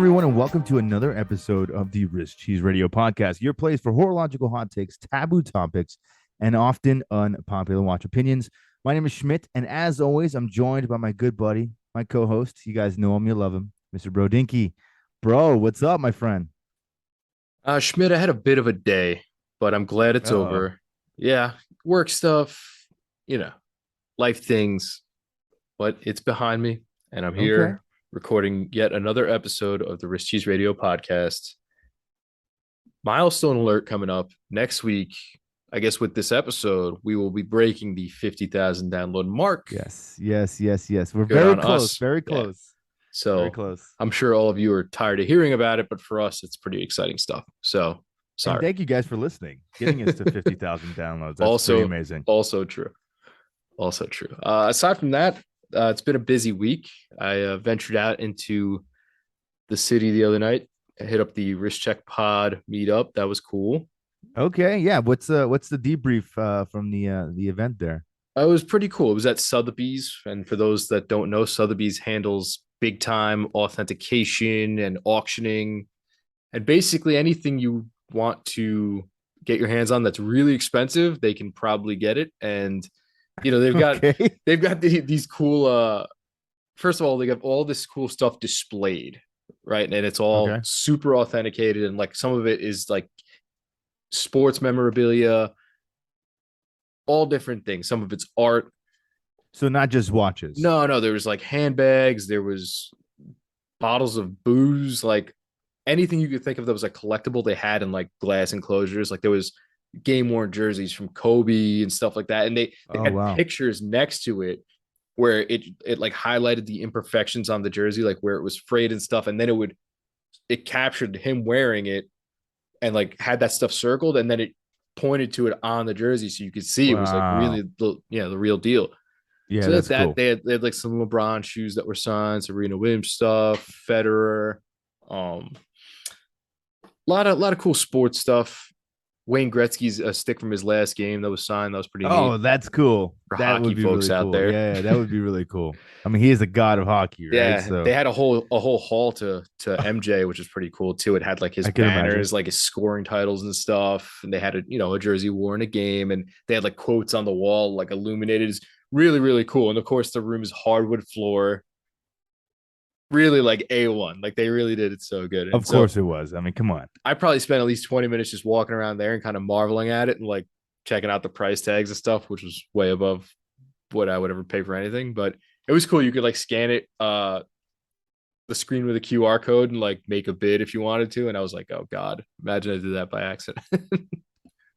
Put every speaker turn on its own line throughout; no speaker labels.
everyone, and welcome to another episode of the Wrist Cheese Radio Podcast, your place for horological hot takes, taboo topics, and often unpopular watch opinions. My name is Schmidt, and as always, I'm joined by my good buddy, my co-host. You guys know him, you love him, Mr. Brodinky. Bro, what's up, my friend?
Schmidt, I had a bit of a day, but I'm glad it's
Uh-oh.
over. Yeah, work stuff, you know, life things, but it's behind me, and I'm
Okay.
here recording yet another episode of the Wrist Cheese Radio Podcast. Milestone alert coming up next week. I guess with this episode, we will be breaking the 50,000 download mark.
Yes. We're
Good
very
on
close,
us.
very
Yeah.
close, very
So
close.
I'm sure all of you are tired of hearing about it, but for us, it's pretty exciting stuff. So
And
sorry.
thank you guys for listening, getting us to 50,000 downloads. That's
Also,
pretty amazing.
also true. Also true. Aside from that, it's been a busy week. I ventured out into the city the other night. I hit up the Wrist Check Pod meetup. That was cool.
Okay, yeah. What's the debrief from the event there?
It was pretty cool. It was at Sotheby's, and for those that don't know, Sotheby's handles big time authentication and auctioning, and basically anything you want to get your hands on that's really expensive, they can probably get it. And they've got
Okay.
these cool first of all, they have all this cool stuff displayed, right? And it's all
Okay.
super authenticated, and like some of it is like sports memorabilia, all different things. Some of it's art.
So not just watches.
No, there was like handbags, there was bottles of booze, like anything you could think of that was like collectible, they had in like glass enclosures. Like there was game worn jerseys from Kobe and stuff like that. And they
Oh
had
wow.
pictures next to it where it like highlighted the imperfections on the jersey, like where it was frayed and stuff. And then it captured him wearing it and like had that stuff circled, and then it pointed to it on the jersey so you could see it was like
Wow.
really the real deal.
Yeah,
So
that's
that
cool.
they had like some LeBron shoes that were signed, Serena Williams stuff, Federer, um, a lot of cool sports stuff. Wayne Gretzky's a stick from his last game that was signed. That was pretty
Oh,
neat
that's cool.
for
That
hockey
would be
folks
really
out
cool.
there.
Yeah, that would be really cool. I mean, he is a god of hockey, right?
Yeah, they
So
had a whole hall to MJ, which is pretty cool too. It had like his
I can imagine.
banners, like his scoring titles and stuff, and they had a jersey worn a game, and they had like quotes on the wall, like illuminated. It's really really cool, and of course the room is hardwood floor, really like A1. Like they really did it so good, and
Of
so
course it was. I mean, come on.
I probably spent at least 20 minutes just walking around there and kind of marveling at it and like checking out the price tags and stuff, which was way above what I would ever pay for anything. But it was cool. You could like scan it, the screen with a QR code and like make a bid if you wanted to. And I was like, oh God, imagine I did that by accident.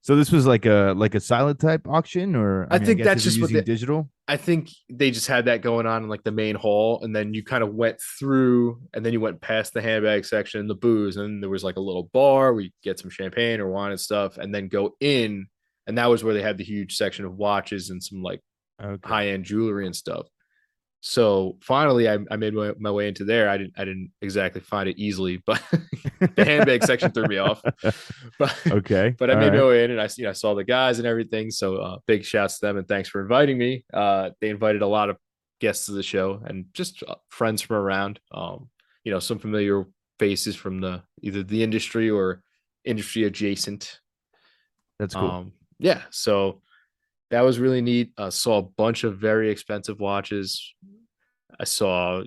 So this was like a silent type auction, or I
I
mean, I
think
guess
that's
if you're
just what
using digital.
I think they just had that going on in like the main hall, and then you kind of went through, and then you went past the handbag section, the booze, and then there was like a little bar where you get some champagne or wine and stuff, and then go in, and that was where they had the huge section of watches and some like
Okay.
high end jewelry and stuff. So finally, I made my way into there. I didn't exactly find it easily, but the handbag section threw me off. But
Okay.
but I
All
made my
right.
way in, and I saw the guys and everything. So big shouts to them, and thanks for inviting me. They invited a lot of guests to the show and just friends from around. Some familiar faces from either the industry or industry adjacent.
That's cool.
Yeah, so that was really neat. Saw a bunch of very expensive watches. I saw,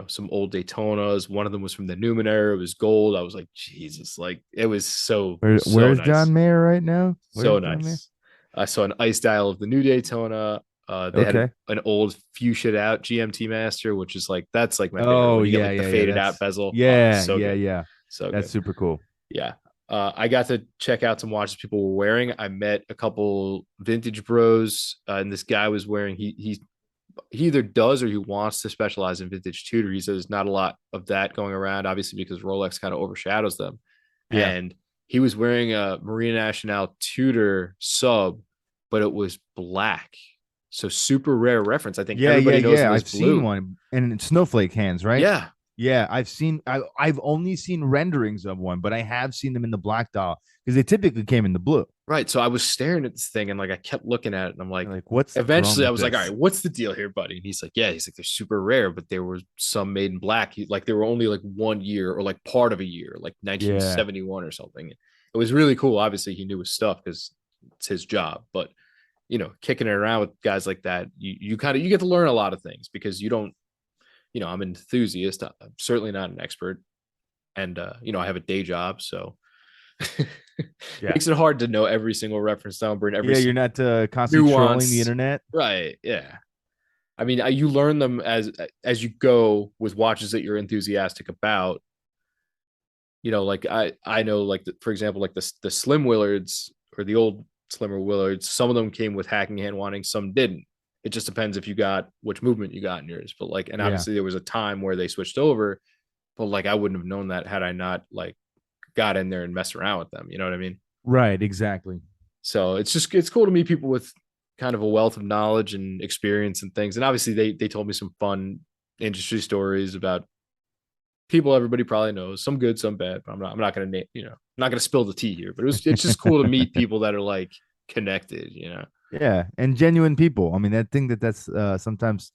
some old Daytonas. One of them was from the Newman era. It was gold. I was like, Jesus, like it was so
Where's
nice,
John Mayer right now?
so
Where's John Mayer?
nice. I saw an ice dial of the new Daytona. They had
Okay.
an old fuchsia out GMT Master, which is like that's like my favorite
Oh
when you get
yeah,
like the
yeah, yeah.
faded out
That's
bezel. Oh,
yeah,
so
yeah,
good,
yeah.
so
That's
good.
super cool.
Yeah. I got to check out some watches people were wearing. I met a couple vintage bros, and this guy was wearing. He either does or he wants to specialize in vintage Tudor. He says there's not a lot of that going around, obviously because Rolex kind of overshadows them.
Yeah.
And he was wearing a Marina Nationale Tudor sub, but it was black. So super rare reference. I think
Yeah, yeah,
everybody knows
yeah.
them as
I've seen
blue.
one, and it's snowflake hands, right?
Yeah.
Yeah, I've only seen renderings of one, but I have seen them in the black dial because they typically came in the blue.
Right. So I was staring at this thing and like I kept looking at it and I'm like,
You're like, what's wrong
eventually I
with
was like, all
this?
right, what's the deal here, buddy? And he's like, yeah, he's like, they're super rare, but there were some made in black. Like they were only like 1 year or like part of a year, like
Yeah.
1971 or something. It was really cool. Obviously, he knew his stuff because it's his job, but kicking it around with guys like that, you kind of you get to learn a lot of things because you don't, I'm an enthusiast. I'm certainly not an expert. And I have a day job, so
Yeah.
makes it hard to know every single reference number and every
Yeah, you're
single
not constantly trolling the
nuance.
internet.
Right. Yeah. I mean, you learn them as you go with watches that you're enthusiastic about. Like I know like for example like the Slim Willards or the old Slimmer Willards. Some of them came with hacking hand winding, some didn't. It just depends if you got which movement you got in yours. But like, and
Yeah.
obviously there was a time where they switched over, but like I wouldn't have known that had I not like got in there and messed around with them. You know what I mean?
Right, exactly.
So it's cool to meet people with kind of a wealth of knowledge and experience and things. And obviously they told me some fun industry stories about people everybody probably knows, some good, some bad. But I'm not gonna name, I'm not gonna spill the tea here. But it's just cool to meet people that are like connected.
Yeah, and genuine people. I mean, I think that's sometimes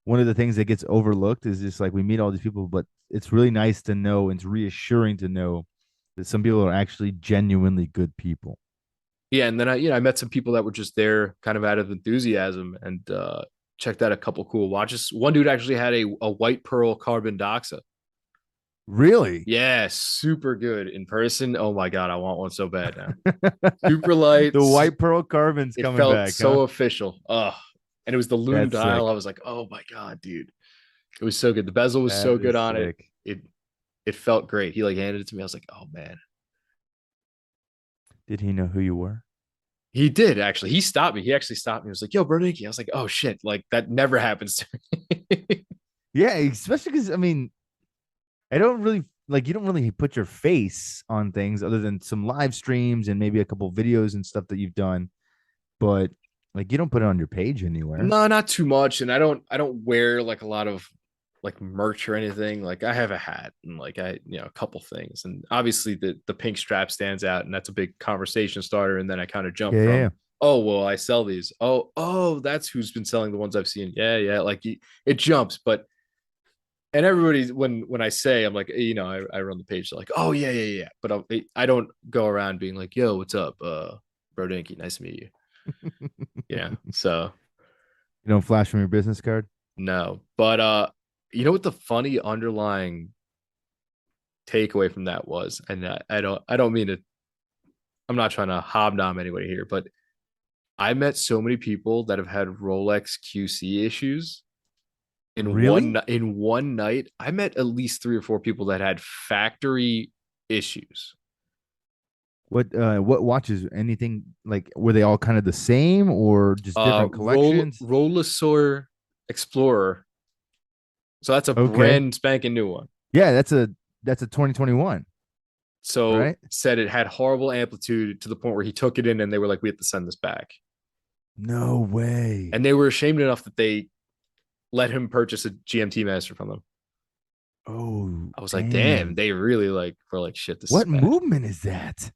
one of the things that gets overlooked is just like we meet all these people, but it's really nice to know and it's reassuring to know that some people are actually genuinely good people.
Yeah, and then I met some people that were just there kind of out of enthusiasm and checked out a couple cool watches. One dude actually had a white pearl carbon doxa.
Really?
Yeah, super good in person. Oh my god, I want one so bad now. Super light.
The white pearl carbon's
It
coming
felt
back, huh?
so official. And it was the Lune
That's
dial. I
sick.
was like, oh my god, dude. It was so good. The bezel was
That
so good
is
on it.
sick.
It felt great. He like handed it to me. I was like, oh man.
Did he know who you were?
He did actually. He stopped me. He actually stopped me. He was like, yo, Bernanke. I was like, oh shit. Like that never happens to me.
Yeah, especially because I mean, I don't really like you don't really put your face on things other than some live streams and maybe a couple videos and stuff that you've done, but like you don't put it on your page anywhere.
No, not too much. And I don't wear like a lot of like merch or anything. Like I have a hat and like a couple things. And obviously the pink strap stands out and that's a big conversation starter. And then I kind of jump
Yeah, yeah, yeah.
from, oh, well, I sell these. Oh, that's who's been selling the ones I've seen. Yeah, yeah. Like it jumps, but and everybody when I say I'm like, I run the page like, oh yeah, yeah, yeah. But I don't go around being like, yo, what's up? Bro Dinky, nice to meet you. Yeah. So
You don't flash from your business card.
no. But you know what the funny underlying takeaway from that was, and I don't mean to, I'm not trying to hobnob anybody here, but I met so many people that have had Rolex QC issues in
Really?
one night. I met at least three or four people that had factory issues.
What watches? Anything like were they all kind of the same or just different collections?
Rollesaur Explorer. So that's a
Okay.
brand spanking new one.
Yeah, that's a 2021,
So
right?
said it had horrible amplitude to the point where he took it in and they were like, we have to send this back.
No way.
And they were ashamed enough that they let him purchase a GMT master from them.
Oh,
I was like, damn,
damn.
they really like were like, shit, this is
What
bad.
movement is that?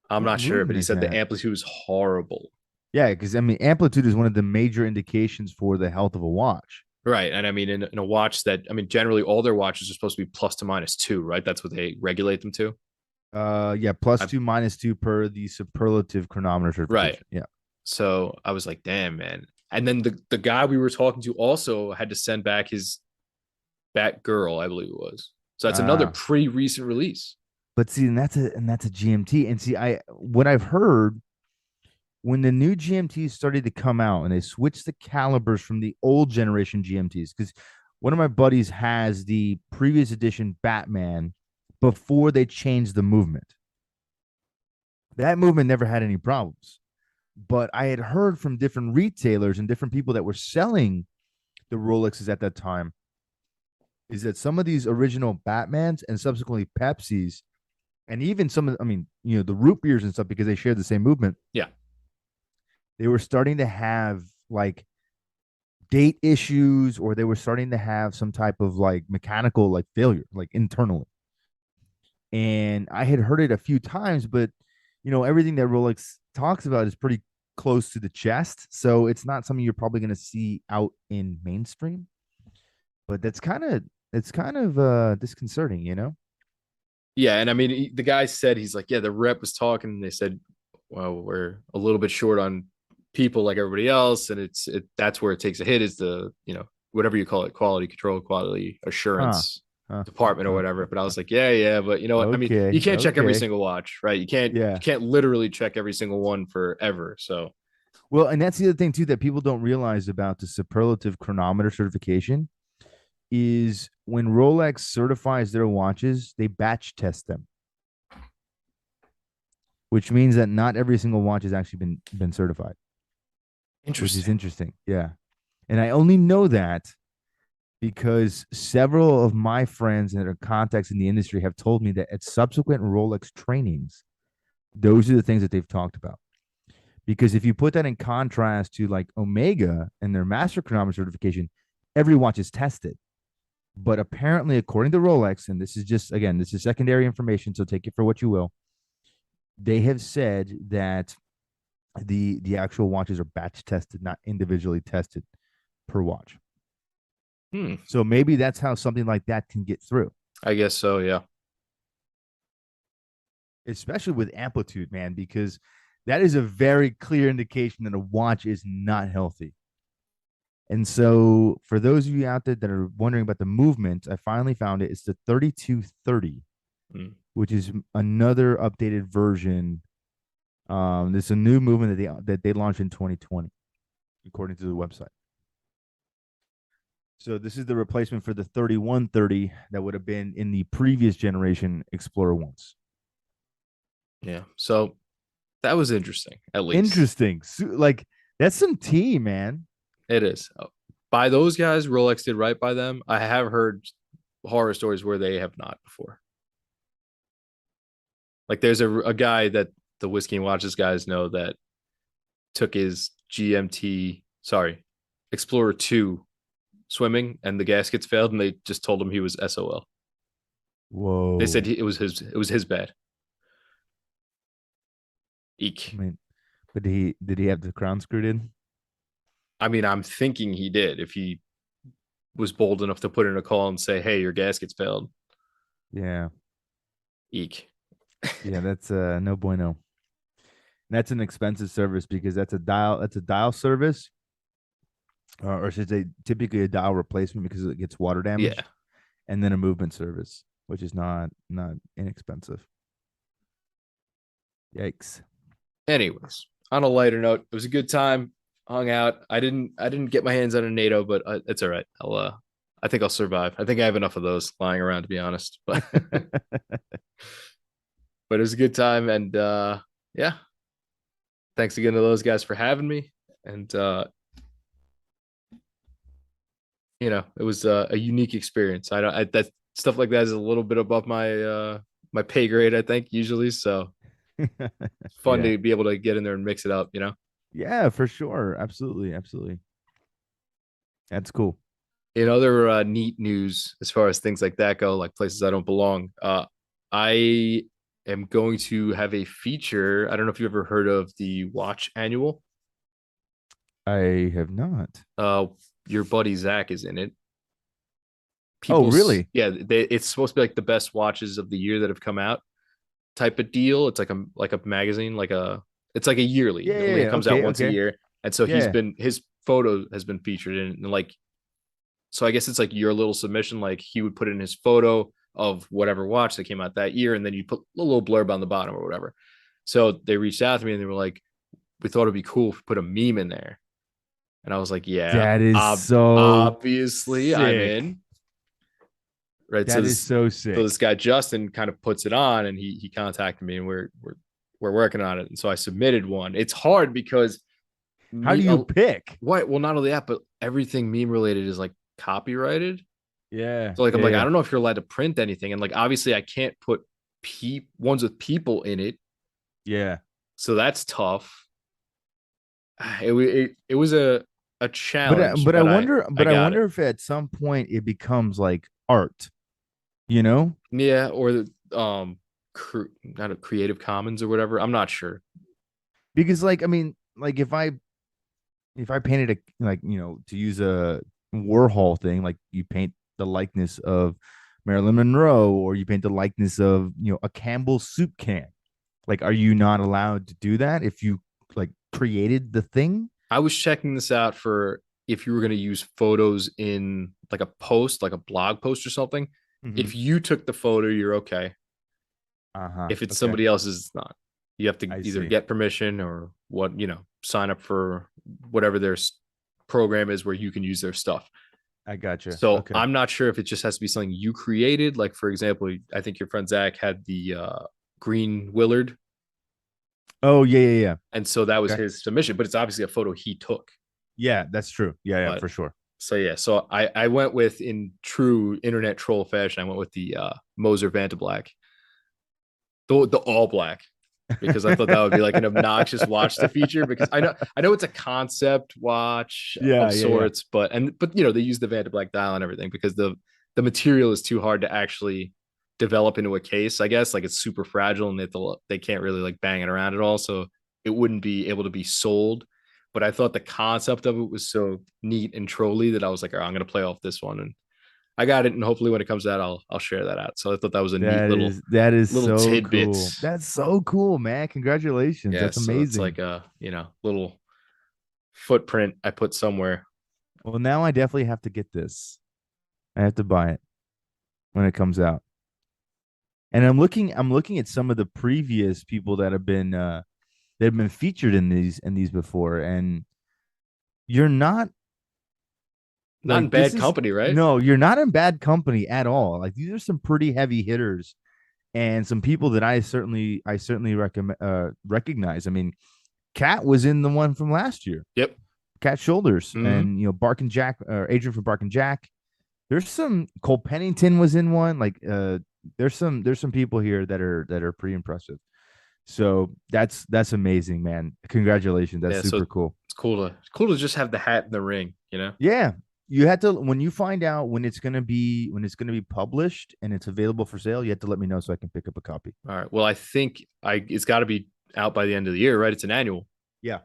I'm
What
not sure, but
movement
he
is
said the
that?
amplitude was horrible.
Yeah, because I mean, amplitude is one of the major indications for the health of a watch.
Right. And I mean, in a watch that, I mean, generally all their watches are supposed to be plus to minus two, right? That's what they regulate them to.
Yeah, plus
I,
two, minus two per the superlative chronometer
right.
certification. Yeah.
So I was like, damn, man. And then the guy we were talking to also had to send back his Bat Girl, I believe it was. So that's another
Ah,
pretty recent release.
but see, and that's a GMT. And see, what I've heard when the new GMTs started to come out and they switched the calibers from the old generation GMTs, because one of my buddies has the previous edition Batman before they changed the movement. That movement never had any problems. But I had heard from different retailers and different people that were selling the Rolexes at that time is that some of these original Batmans and subsequently Pepsis, and even some of, I mean, the root beers and stuff, because they share the same movement,
Yeah.
they were starting to have like gate issues, or they were starting to have some type of like mechanical like failure, like internally. And I had heard it a few times, but everything that Rolex talks about is pretty close to the chest, so it's not something you're probably going to see out in mainstream. But it's kind of disconcerting.
Yeah, and I mean, the guy said he's like, yeah, the rep was talking, and they said, well, we're a little bit short on people like everybody else, and that's where it takes a hit is the whatever you call it, quality control, quality
Huh.
assurance
Huh. Huh.
department or
Huh.
whatever. But I was like, yeah, but you know what? I mean, you
Okay.
can't check every
Okay.
single watch, right? You
Yeah.
can't literally check every single one forever. So
Well, and that's the other thing too that people don't realize about the superlative chronometer certification is when Rolex certifies their watches, they batch test them, which means that not every single watch has actually been certified, which is
interesting.
interesting. Yeah. And I only know that because several of my friends and their contacts in the industry have told me that at subsequent Rolex trainings, those are the things that they've talked about. Because if you put that in contrast to like Omega and their master chronometer certification, every watch is tested. But apparently, according to Rolex, and this is just again, this is secondary information, so take it for what you will. They have said that the actual watches are batch tested, not individually tested per watch.
Hmm.
So maybe that's how something like that can get through,
I guess so. Yeah.
especially with amplitude, man, because that is a very clear indication that a watch is not healthy. And so, for those of you out there that are wondering about the movement, I finally found it. It's the 3230,
Hmm.
which is another updated version. There's a new movement that they launched in 2020, according to the website. So this is the replacement for the 3130 that would have been in the previous generation Explorer ones.
Yeah. So that was interesting. At least
Interesting. So, like that's some tea, man.
it is. By those guys, Rolex did right by them. I have heard horror stories where they have not before. Like there's a guy that the whiskey and watches guys know that took his GMT, sorry, Explorer 2 swimming and the gaskets failed and they just told him he was SOL. They said
Whoa.
it was his bad.
I
Eek.
mean, but did he have the crown screwed in?
I mean, I'm thinking he did if he was bold enough to put in a call and say, "Hey, your gaskets failed."
Yeah.
Eek.
Yeah, that's no bueno. That's an expensive service because that's a dial service, or should say typically a dial replacement because it gets water
Yeah.
damaged, and then a movement service, which is not inexpensive. Yikes.
Anyways, on a lighter note, it was a good time. Hung out. I didn't get my hands on a NATO, but it's all right. I think I'll survive. I think I have enough of those lying around to be honest. But it was a good time, and yeah, thanks again to those guys for having me. And it was a unique experience. I don't that stuff like that is a little bit above my pay grade, I think, usually. So it's fun
Yeah.
to be able to get in there and mix it up.
Yeah, for sure. Absolutely. Absolutely. That's cool.
In other neat news, as far as things like that go, like places I don't belong, I am going to have a feature. I don't know if you ever heard of the Watch Annual.
I have not.
Uh, your buddy Zach is in it.
Oh,
People's
really?
yeah, it's supposed to be like the best watches of the year that have come out type of deal. It's like a magazine, it's like a yearly.
Yeah,
It
yeah,
only
yeah.
comes out
Okay,
once a
okay.
year, and so
Yeah.
his photo has been featured in it, and like so I guess it's like your little submission. Like he would put in his photo of whatever watch that came out that year, and then you put a little blurb on the bottom or whatever. So they reached out to me and they were like, "We thought it'd be cool if we put a meme in there." And I was like, "Yeah,
That is so
obviously I'm
sick.
in." Right. So
That is
this
so
so this
sick.
guy Justin kind of puts it on, and he contacted me, and we're working on it. And so I submitted one. It's hard because
How do
me
you pick?
what well not only that, but everything meme related is like copyrighted.
Yeah,
So like I'm
yeah,
like, I
yeah.
don't know if you're allowed to print anything. And like obviously I can't put ones with people in it.
Yeah.
So that's tough. It was a a challenge,
but
but I
I
got it.
wonder if at some point it becomes like art, you know?
Yeah, or the not a Creative Commons or whatever. I'm not sure.
Because like I mean, like if I painted a like to use a Warhol thing, like you paint the likeness of Marilyn Monroe or you paint the likeness of a Campbell soup can. Like, are you not allowed to do that if you like created the thing?
I was checking this out for if you were going to use photos in like a post, like a blog post or something.
Mm-hmm.
If you took the photo, you're okay.
Uh-huh.
If it's
Okay.
somebody else's, it's not. You have to
I
either
see.
get permission or what, sign up for whatever their program is where you can use their stuff.
I gotcha.
So
Okay.
I'm not sure if it just has to be something you created. Like, for example, I think your friend Zach had the green Willard.
Oh yeah, yeah, yeah.
And so that was
Okay.
his submission, but it's obviously a photo he took.
Yeah, that's true. Yeah, yeah,
But
for sure.
so yeah, so I went with in true internet troll fashion. I went with the Moser Vanta Black, the all black, because I thought that would be like an obnoxious watch to feature. Because I know it's a concept watch
Yeah,
of
yeah, yeah.
sorts, but they use the Vanta Black dial and everything because the material is too hard to actually develop into a case. I guess like it's super fragile and they can't really like bang it around at all, so it wouldn't be able to be sold. But I thought the concept of it was so neat and trolly that I was like, all right, I'm gonna play off this one, and I got it. And hopefully when it comes out, I'll share that out. So I thought that was a neat
That is
little
so cool.
tidbits.
That's so cool, man. Congratulations.
Yeah,
That's
so it's
amazing.
like a little footprint I put somewhere.
Well, now I definitely have to get this. I have to buy it when it comes out. And I'm looking at some of the previous people that have been featured in these before, and you're not
Not in
like this
bad
is
company, right?
no, you're not in bad company at all. Like these are some pretty heavy hitters and some people that I certainly recommend recognize. I mean, Cat was in the one from last year,
Yep.
Cat Shoulders,
Mm-hmm.
and Bark and Jack, or Adrian from Bark and Jack. There's some Cole Pennington was in one. Like there's some people here that are pretty impressive. So that's amazing, man. Congratulations. That's
Yeah, so
super cool.
it's cool to just have the hat in the ring.
Yeah. You had to when you find out when it's gonna be published and it's available for sale, you have to let me know so I can pick up a copy.
All right. Well, I think it's got to be out by the end of the year, right? It's an annual.
Yeah.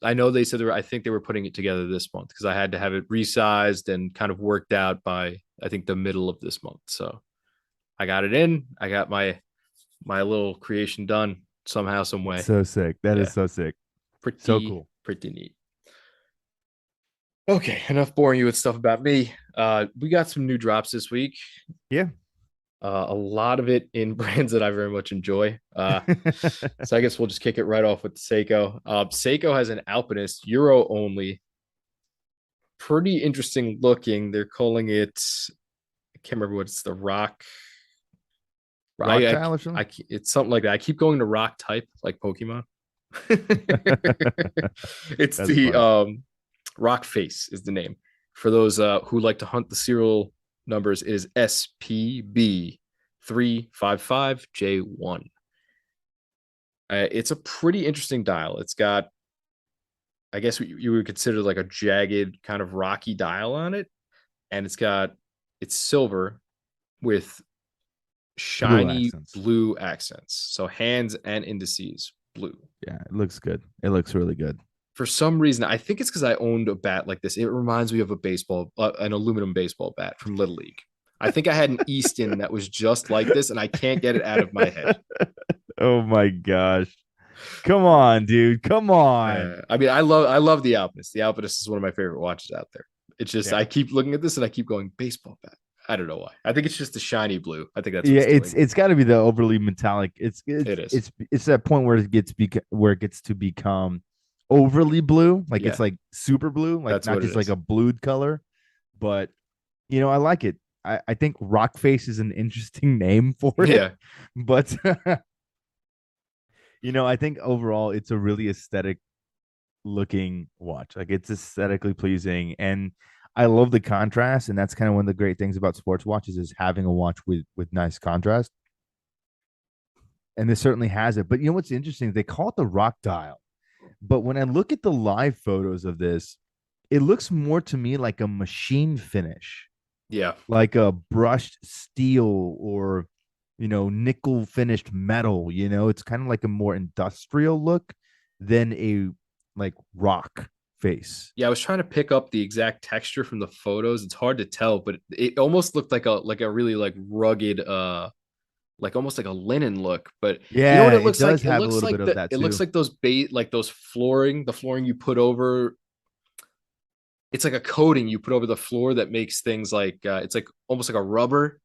I know they said I think they were putting it together this month because I had to have it resized and kind of worked out by I think the middle of this month. So I got it in. I got my little creation done somehow, some
That's
way.
so sick. That is
Yeah,
so sick. So
pretty
cool.
pretty neat. Okay, enough boring you with stuff about me. We got some new drops this week.
Yeah.
A lot of it in brands that I very much enjoy. So I guess we'll just kick it right off with Seiko. Seiko has an Alpinist Euro only, pretty interesting looking. They're calling it. I can't remember what it's the Rock.
Rock tile or something?
It's something like that. I keep going to Rock type like Pokemon. It's
That's
the
funny.
Rock Face is the name. For those who like to hunt the serial numbers, it is SPB 355J1. It's a pretty interesting dial. It's got, I guess you would consider like a jagged kind of rocky dial on it, and it's silver with
Blue
shiny
accents.
blue accents. So hands and indices blue.
Yeah, it looks good. It looks really good.
For some reason, I think it's because I owned a bat like this. It reminds me of an aluminum baseball bat from Little League. I think I had an Easton that was just like this, and I can't get it out of my head.
Oh my gosh. Come on, dude. Come on.
I mean, I love the Alpinist. The Alpinist is one of my favorite watches out there. It's just
Yeah.
I keep looking at this and I keep going baseball bat. I don't know why. I think it's just the shiny blue. I think that's
Yeah,
what's
it's
doing it.
it's got to be the overly metallic. It's it's
It is.
it's it's that point where it gets to become overly blue, like
Yeah,
it's like super blue, like
that's
not
what it
just like
is.
a blued color. But I like it. I think rock face is an interesting name for it,
Yeah,
but I think overall it's a really aesthetic looking watch. Like it's aesthetically pleasing, and I love the contrast. And that's kind of one of the great things about sports watches is having a watch with nice contrast. And this certainly has it. But what's interesting? They call it the rock dial. But when I look at the live photos of this, it looks more to me like a machine finish,
Yeah.
like a brushed steel or nickel finished metal. It's kind of like a more industrial look than a like rock face.
Yeah, I was trying to pick up the exact texture from the photos. It's hard to tell, but it almost looked like a really like rugged like almost like a linen look. But you know what
Yeah,
it
it
looks
does
like? It
have a
looks
little bit
like
of that
it looks
too.
like those bait like those flooring, the flooring you put over, it's like a coating you put over the floor that makes things like it's like almost like a rubber,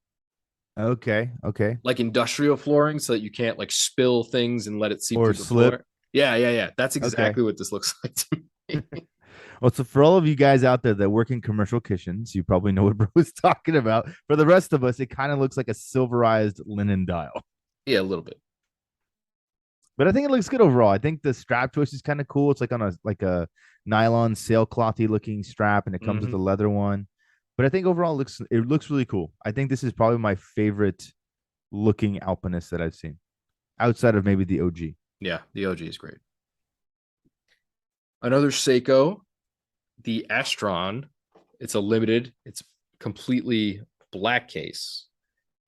Okay, okay.
like industrial flooring, so that you can't like spill things and let it seep
Or
through the
slip.
floor. Yeah, yeah, yeah. That's
Okay.
exactly what this looks like to me.
Well, so for all of you guys out there that work in commercial kitchens, you probably know what bro is talking about. For the rest of us, it kind of looks like a silverized linen dial.
Yeah, a little bit.
But I think it looks good overall. I think the strap choice is kind of cool. It's like on a nylon sailclothy looking strap, and it comes with a
Hmm.
leather one. But I think overall it looks really cool. I think this is probably my favorite looking alpinist that I've seen, outside of maybe the OG.
Yeah, the OG is great. Another Seiko, the Astron. It's a limited. It's completely black case.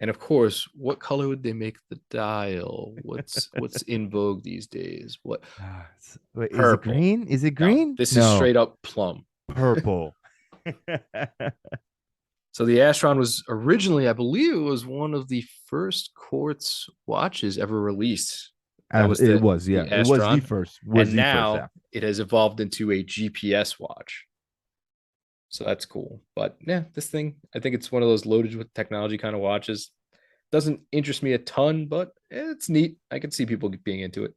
And of course, what color would they make the dial? What's in vogue these days? What
Wait, is it
purple?
green? Is it
No,
green?
this is
No,
straight up plum.
purple.
So the Astron was originally, I believe, it was one of the first quartz watches ever released. That was
It was,
the
yeah, it was the
Astron,
first. Was
and
the first, yeah.
now it has evolved into a GPS watch. So that's cool. But yeah, this thing, I think it's one of those loaded with technology kind of watches. Doesn't interest me a ton, but it's neat. I can see people being into it.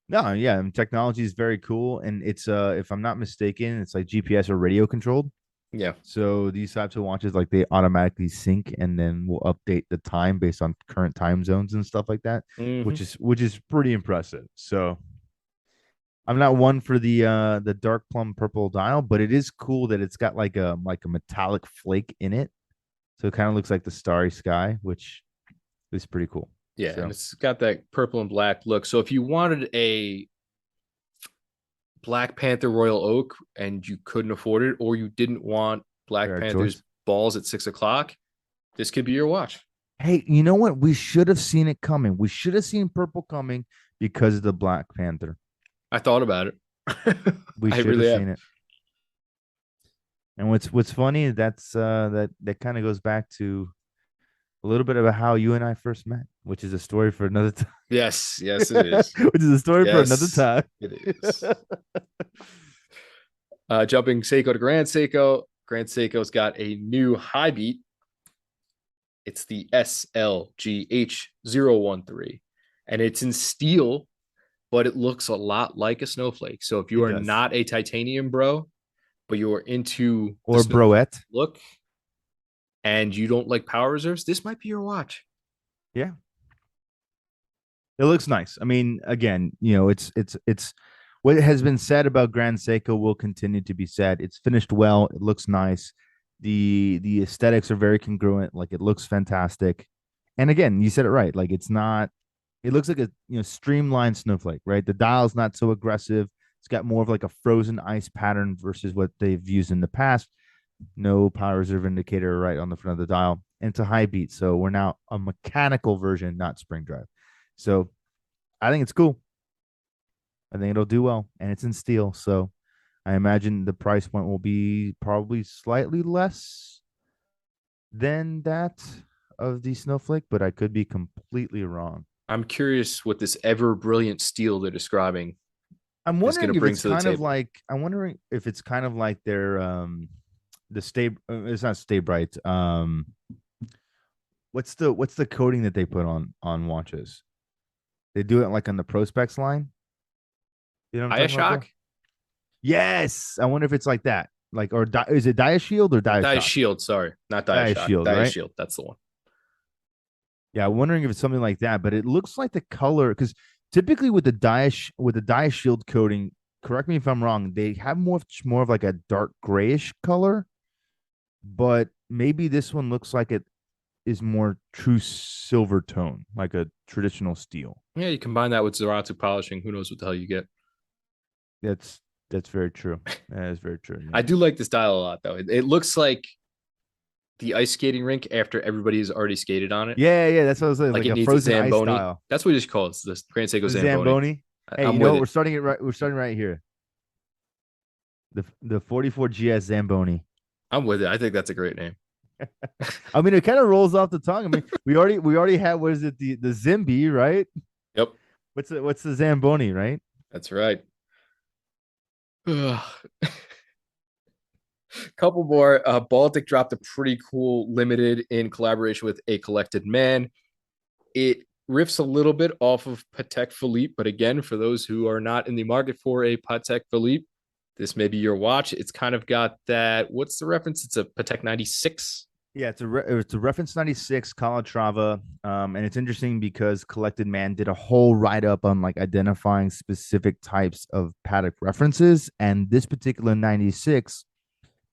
No, yeah, and technology is very cool, and it's if I'm not mistaken, it's like GPS or radio controlled.
Yeah.
So these types of watches, like they automatically sync and then will update the time based on current time zones and stuff like that,
Hmm.
which is pretty impressive. So I'm not one for the dark plum purple dial, but it is cool that it's got like a metallic flake in it. So it kind of looks like the starry sky, which is pretty cool.
Yeah, and
So
it's got that purple and black look. So if you wanted a Black Panther Royal Oak and you couldn't afford it, or you didn't want Black
fair
Panther's
choice.
balls at 6 o'clock, this could be your watch.
Hey, you know what? We should have seen it coming. We should have seen purple coming because of the Black Panther.
I thought about it.
We
I
should
really
have
have.
seen it. And what's funny, that kind of goes back to a little bit about how you and I first met, which is a story for another time.
Yes, yes, it is.
Which is a story for another
Yes,
time.
it is. Jumping Seiko to Grand Seiko. Grand Seiko's got a new high beat. It's the SLGH013, and it's in steel, but it looks a lot like a snowflake. So if you
It
are
does.
not a titanium bro, but you are into the
Or
snowflake
Broette.
look and you don't like power reserves, this might be your watch.
Yeah. It looks nice. I mean, again, it's what has been said about Grand Seiko will continue to be said. It's finished well. It looks nice. The aesthetics are very congruent. Like it looks fantastic. And again, you said it right. Like it's not. It looks like a streamlined snowflake, right? The dial's not so aggressive. It's got more of like a frozen ice pattern versus what they've used in the past. No power reserve indicator right on the front of the dial, and it's a high beat. So we're now a mechanical version, not spring drive. So I think it's cool. I think it'll do well, and it's in steel. So I imagine the price point will be probably slightly less than that of the Snowflake, but I could be completely wrong.
I'm curious what this ever brilliant steel they're describing
I'm
is going to
wondering if
bring
it's
to the
kind of
table.
like I'm wondering if it's kind of like their the stay it's not stay bright. What's the coating that they put on watches? They do it like on the Prospex line. You know what I'm talking about, bro?
Bioshock?
Yes. I wonder if it's like that. Like, or is it Diashield or
Dia
Diashock?
Shield, sorry. Not Bioshock.
Diashield,
Dia
right?
Shield. That's the one.
Yeah, I'm wondering if it's something like that. But it looks like the color, because typically with the Diashield coating, correct me if I'm wrong, they have more of like a dark grayish color, but maybe this one looks like it is more true silver tone, like a traditional steel.
Yeah, you combine that with Zaratsu polishing. Who knows what the hell you get?
That's That's very true. That is very true.
I
Yeah.
do like the style a lot, though. It looks like the ice skating rink after everybody's already skated on it.
Yeah, yeah, that's what I was saying.
Like
Like
it
a
needs a
frozen ice
Zamboni.
style.
That's what we just call it. It's the Grand Seiko
The
Zamboni.
Zamboni. Hey,
I'm
you know
with
what?
it.
We're starting it right. We're starting right here. The 44 GS Zamboni.
I'm with it. I think that's a great name.
I mean, it kind of rolls off the tongue. I mean, we already had, what is it, the Zimby, right?
Yep,
What's the Zamboni, right?
that's right. Couple more. Baltic dropped a pretty cool limited in collaboration with A Collected Man. It riffs a little bit off of Patek Philippe, but again, for those who are not in the market for a Patek Philippe, this may be your watch. It's kind of got that. What's the reference? It's a Patek 96.
Yeah, it's a reference 96 Calatrava, and it's interesting because Collected Man did a whole write up on like identifying specific types of Patek references, and this particular 96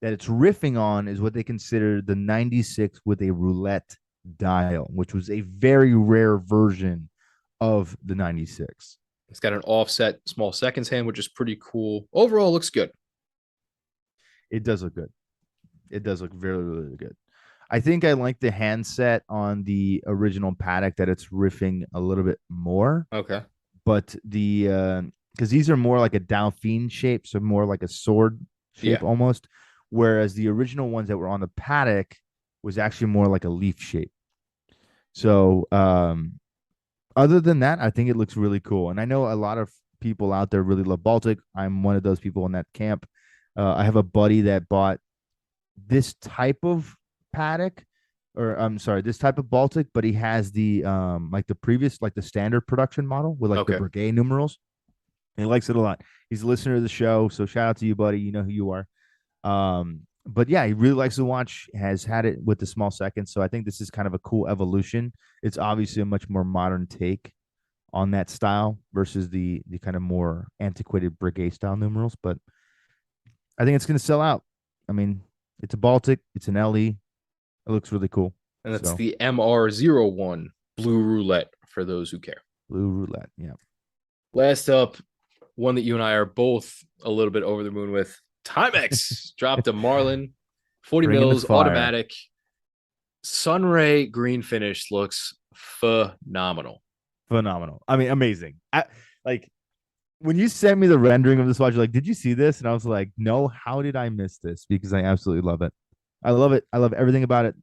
that it's riffing on is what they consider the 96 with a roulette dial, which was a very rare version of the 96.
It's got an offset small seconds hand, which is pretty cool. Overall, looks good.
It does look good. It does look very, really good. I think I like the handset on the original Paddock that it's riffing a little bit more,
Okay.
but because these are more like a Dauphine shape, so more like a sword shape
Yeah.
almost, whereas the original ones that were on the Paddock was actually more like a leaf shape. So other than that, I think it looks really cool, and I know a lot of people out there really love Baltic. I'm one of those people in that camp. I have a buddy that bought this type of Paddock, or I'm sorry, this type of Baltic, but he has the like the previous, like the standard production model with like the
Okay.
Breguet numerals. He likes it a lot. He's a listener to the show, so shout out to you, buddy. You know who you are. But yeah, he really likes the watch. Has had it with the small seconds, so I think this is kind of a cool evolution. It's obviously a much more modern take on that style versus the kind of more antiquated Breguet style numerals, but I think it's going to sell out. I mean, it's a Baltic, it's an LE. It looks really cool.
And that's
So
the MR01 Blue Roulette for those who care.
blue roulette, yeah.
Last up, one that you and I are both a little bit over the moon with. Timex dropped a Marlin 40
Bringing the
mils
fire.
automatic. Sunray green finish looks phenomenal.
Phenomenal. I mean, amazing. Like when you sent me the rendering of this watch, you're like, did you see this? And I was like, no, how did I miss this? Because I absolutely love it. I love it. I love everything about it.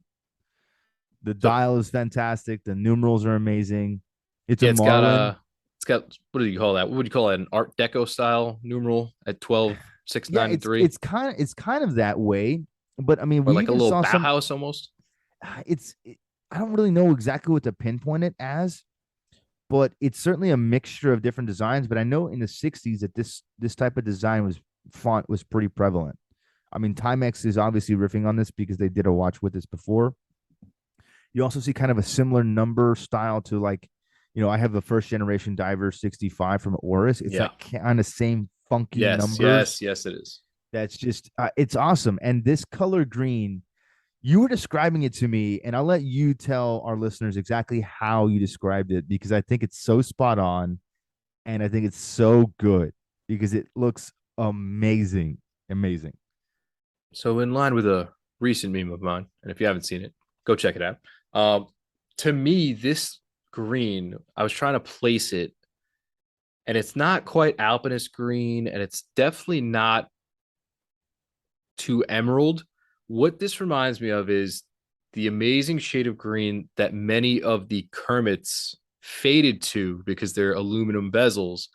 The
So
dial is fantastic. The numerals are amazing. It's
yeah,
a Marlin.
it's got what do you call that? What would you call it? An Art Deco style numeral at 12, 6,
Yeah,
9, and
it's
3,
it's kind of that way. But I mean,
or
we
like a
even
little
saw some.
Bauhaus almost.
I don't really know exactly what to pinpoint it as, but it's certainly a mixture of different designs. But I know in the '60s that this type of design was pretty prevalent. I mean, Timex is obviously riffing on this because they did a watch with this before. You also see kind of a similar number style to like, I have a first generation Diver 65 from Oris. It's
Yeah.
like kind of same funky
Yes,
numbers.
yes, it is.
That's just it's awesome. And this color green, you were describing it to me, and I'll let you tell our listeners exactly how you described it because I think it's so spot on, and I think it's so good because it looks amazing, amazing.
So in line with a recent meme of mine, and if you haven't seen it, go check it out. To me, this green, I was trying to place it, and it's not quite alpinist green, and it's definitely not too emerald. What this reminds me of is the amazing shade of green that many of the Kermits faded to because they're aluminum bezels.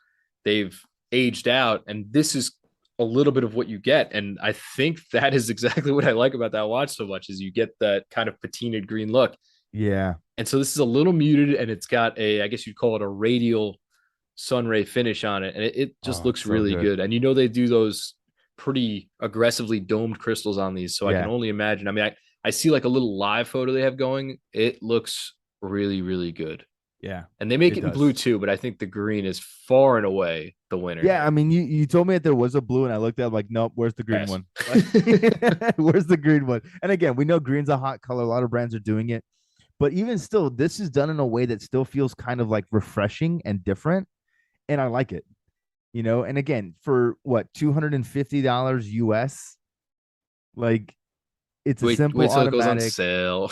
They've aged out, and this is a little bit of what you get. And I think that is exactly what I like about that watch so much is you get that kind of patinaed green look.
Yeah,
And so this is a little muted, and it's got I guess you'd call it a radial sunray finish on it. And it just
oh,
looks
it's so
really
good.
good. And they do those pretty aggressively domed crystals on these. So I can
Yeah,
only imagine. I mean, I see like a little live photo they have going. It looks really, really good.
yeah,
And they make
it
it in blue
does.
too, but I think the green is far and away the winner
Yeah, I
here.
mean, you told me that there was a blue, and I looked at it like, nope, where's the green
Pass.
one? Like, where's the green one? And again, we know green's a hot color. A lot of brands are doing it, but even still, this is done in a way that still feels kind of like refreshing and different, and I like it. And again, for what, $250 US, like it's a simple
Wait till it goes on
automatic.
sale.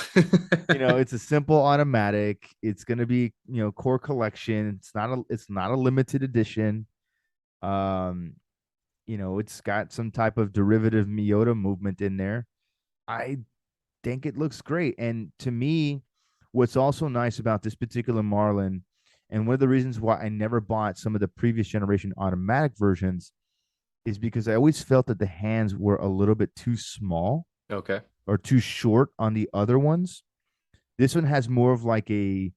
It's a simple automatic. It's going to be, core collection. It's not a limited edition. Um, it's got some type of derivative Miyota movement in there. I think it looks great. And to me, what's also nice about this particular Marlin, and one of the reasons why I never bought some of the previous generation automatic versions, is because I always felt that the hands were a little bit too small
Okay.
or too short on the other ones. This one has more of like a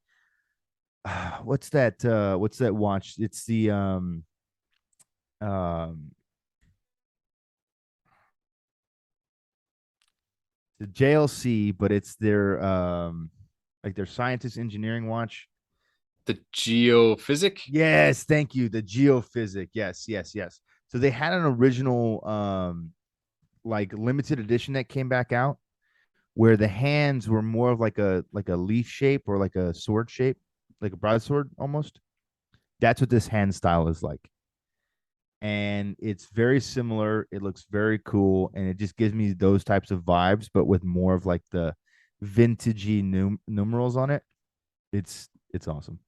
what's that watch? It's um the JLC, but it's their like their scientist engineering watch.
The geophysic.
Yes, thank you. The Geophysic. Yes, yes, yes. So they had an original like limited edition that came back out where the hands were more of like a leaf shape or like a sword shape, like a broadsword almost. That's what this hand style is like. And it's very similar. It looks very cool, and it just gives me those types of vibes, but with more of like the vintagey numerals on it. It's awesome.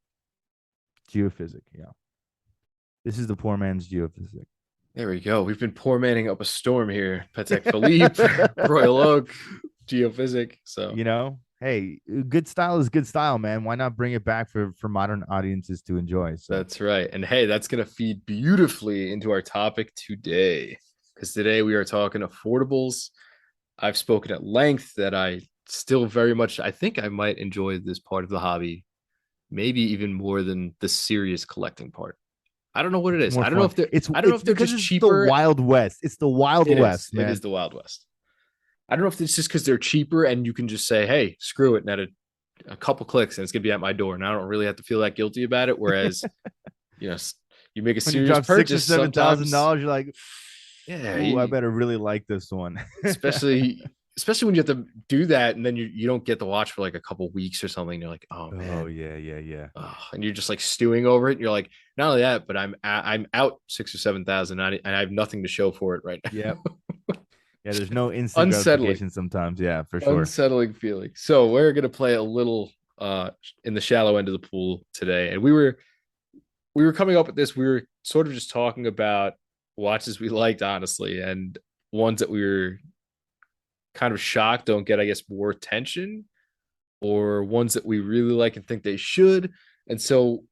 Geophysic, yeah. This is the poor man's geophysic.
There we go. We've been poor manning up a storm here. Patek Philippe, Royal Oak, geophysic. So
Hey, good style is good style, man. Why not bring it back for modern audiences to enjoy? So
that's right. And hey, that's going to feed beautifully into our topic today. Because today we are talking affordables. I've spoken at length that I still very much, I think I might enjoy this part of the hobby, maybe even more than the serious collecting part. I don't know what it
it's
is.
more
I don't know
fun.
if they're,
It's
I don't know
it's
if they're
because
just
it's the
cheaper.
Wild West. It's the Wild West,
It
man.
is the Wild West. I don't know if it's just because they're cheaper and you can just say, hey, screw it. And at a couple clicks and it's going to be at my door. And I don't really have to feel that guilty about it. Whereas, you know, you make a
When you
serious
drop six or
purchase
seven thousand
sometimes.
dollars, you're like,
Yeah.
ooh, I better really like this one.
Especially when you have to do that and then you don't get the watch for like a couple weeks or something. You're like, oh
Oh
man.
yeah, yeah, yeah.
Oh, and you're just like stewing over it. And you're like, not only that, but I'm out 6 or 7 thousand and I have nothing to show for it right now.
Yep. Yeah, there's no instant
Unsettling.
gratification sometimes. Yeah, for sure.
Unsettling feeling. So we're gonna play a little in the shallow end of the pool today. And we were coming up with this. We were sort of just talking about watches we liked, honestly, and ones that we were kind of shocked don't get, I guess, more attention, or ones that we really like and think they should. And so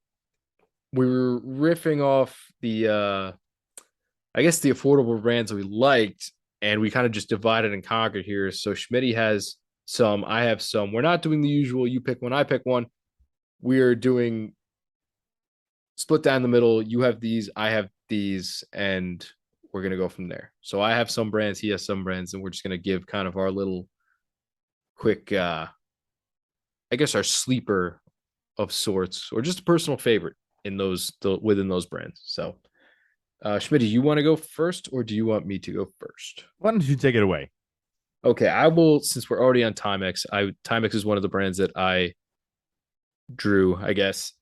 we were riffing off the I guess the affordable brands that we liked, and we kind of just divided and conquered here. So Schmitty has some, I have some. We're not doing the usual you pick one, I pick one. We are doing split down the middle. You have these, I have these, and we're gonna go from there. So I have some brands, he has some brands, and we're just gonna give kind of our little quick I guess our sleeper of sorts, or just a personal favorite in within those brands. So Schmitty, you want to go first or do you want me to go first?
Why don't you take it away?
Okay, I will, since we're already on Timex. Timex is one of the brands that I drew, I guess.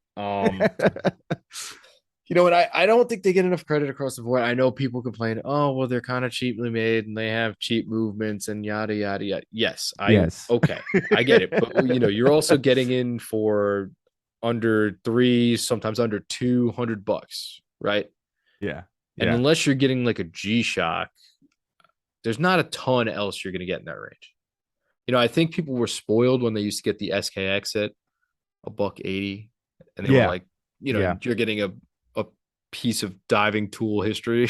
You know what? I don't think they get enough credit across the board. I know people complain, oh, well, they're kind of cheaply made and they have cheap movements and yada yada yada. Yes,
Yes.
okay, I get it. But you're also getting in for under three, sometimes under $200, right?
Yeah.
And
Yeah.
unless you're getting like a G-Shock, there's not a ton else you're gonna get in that range. I think people were spoiled when they used to get the SKX at $180, and they were
Yeah.
like,
Yeah.
you're getting a piece of diving tool history.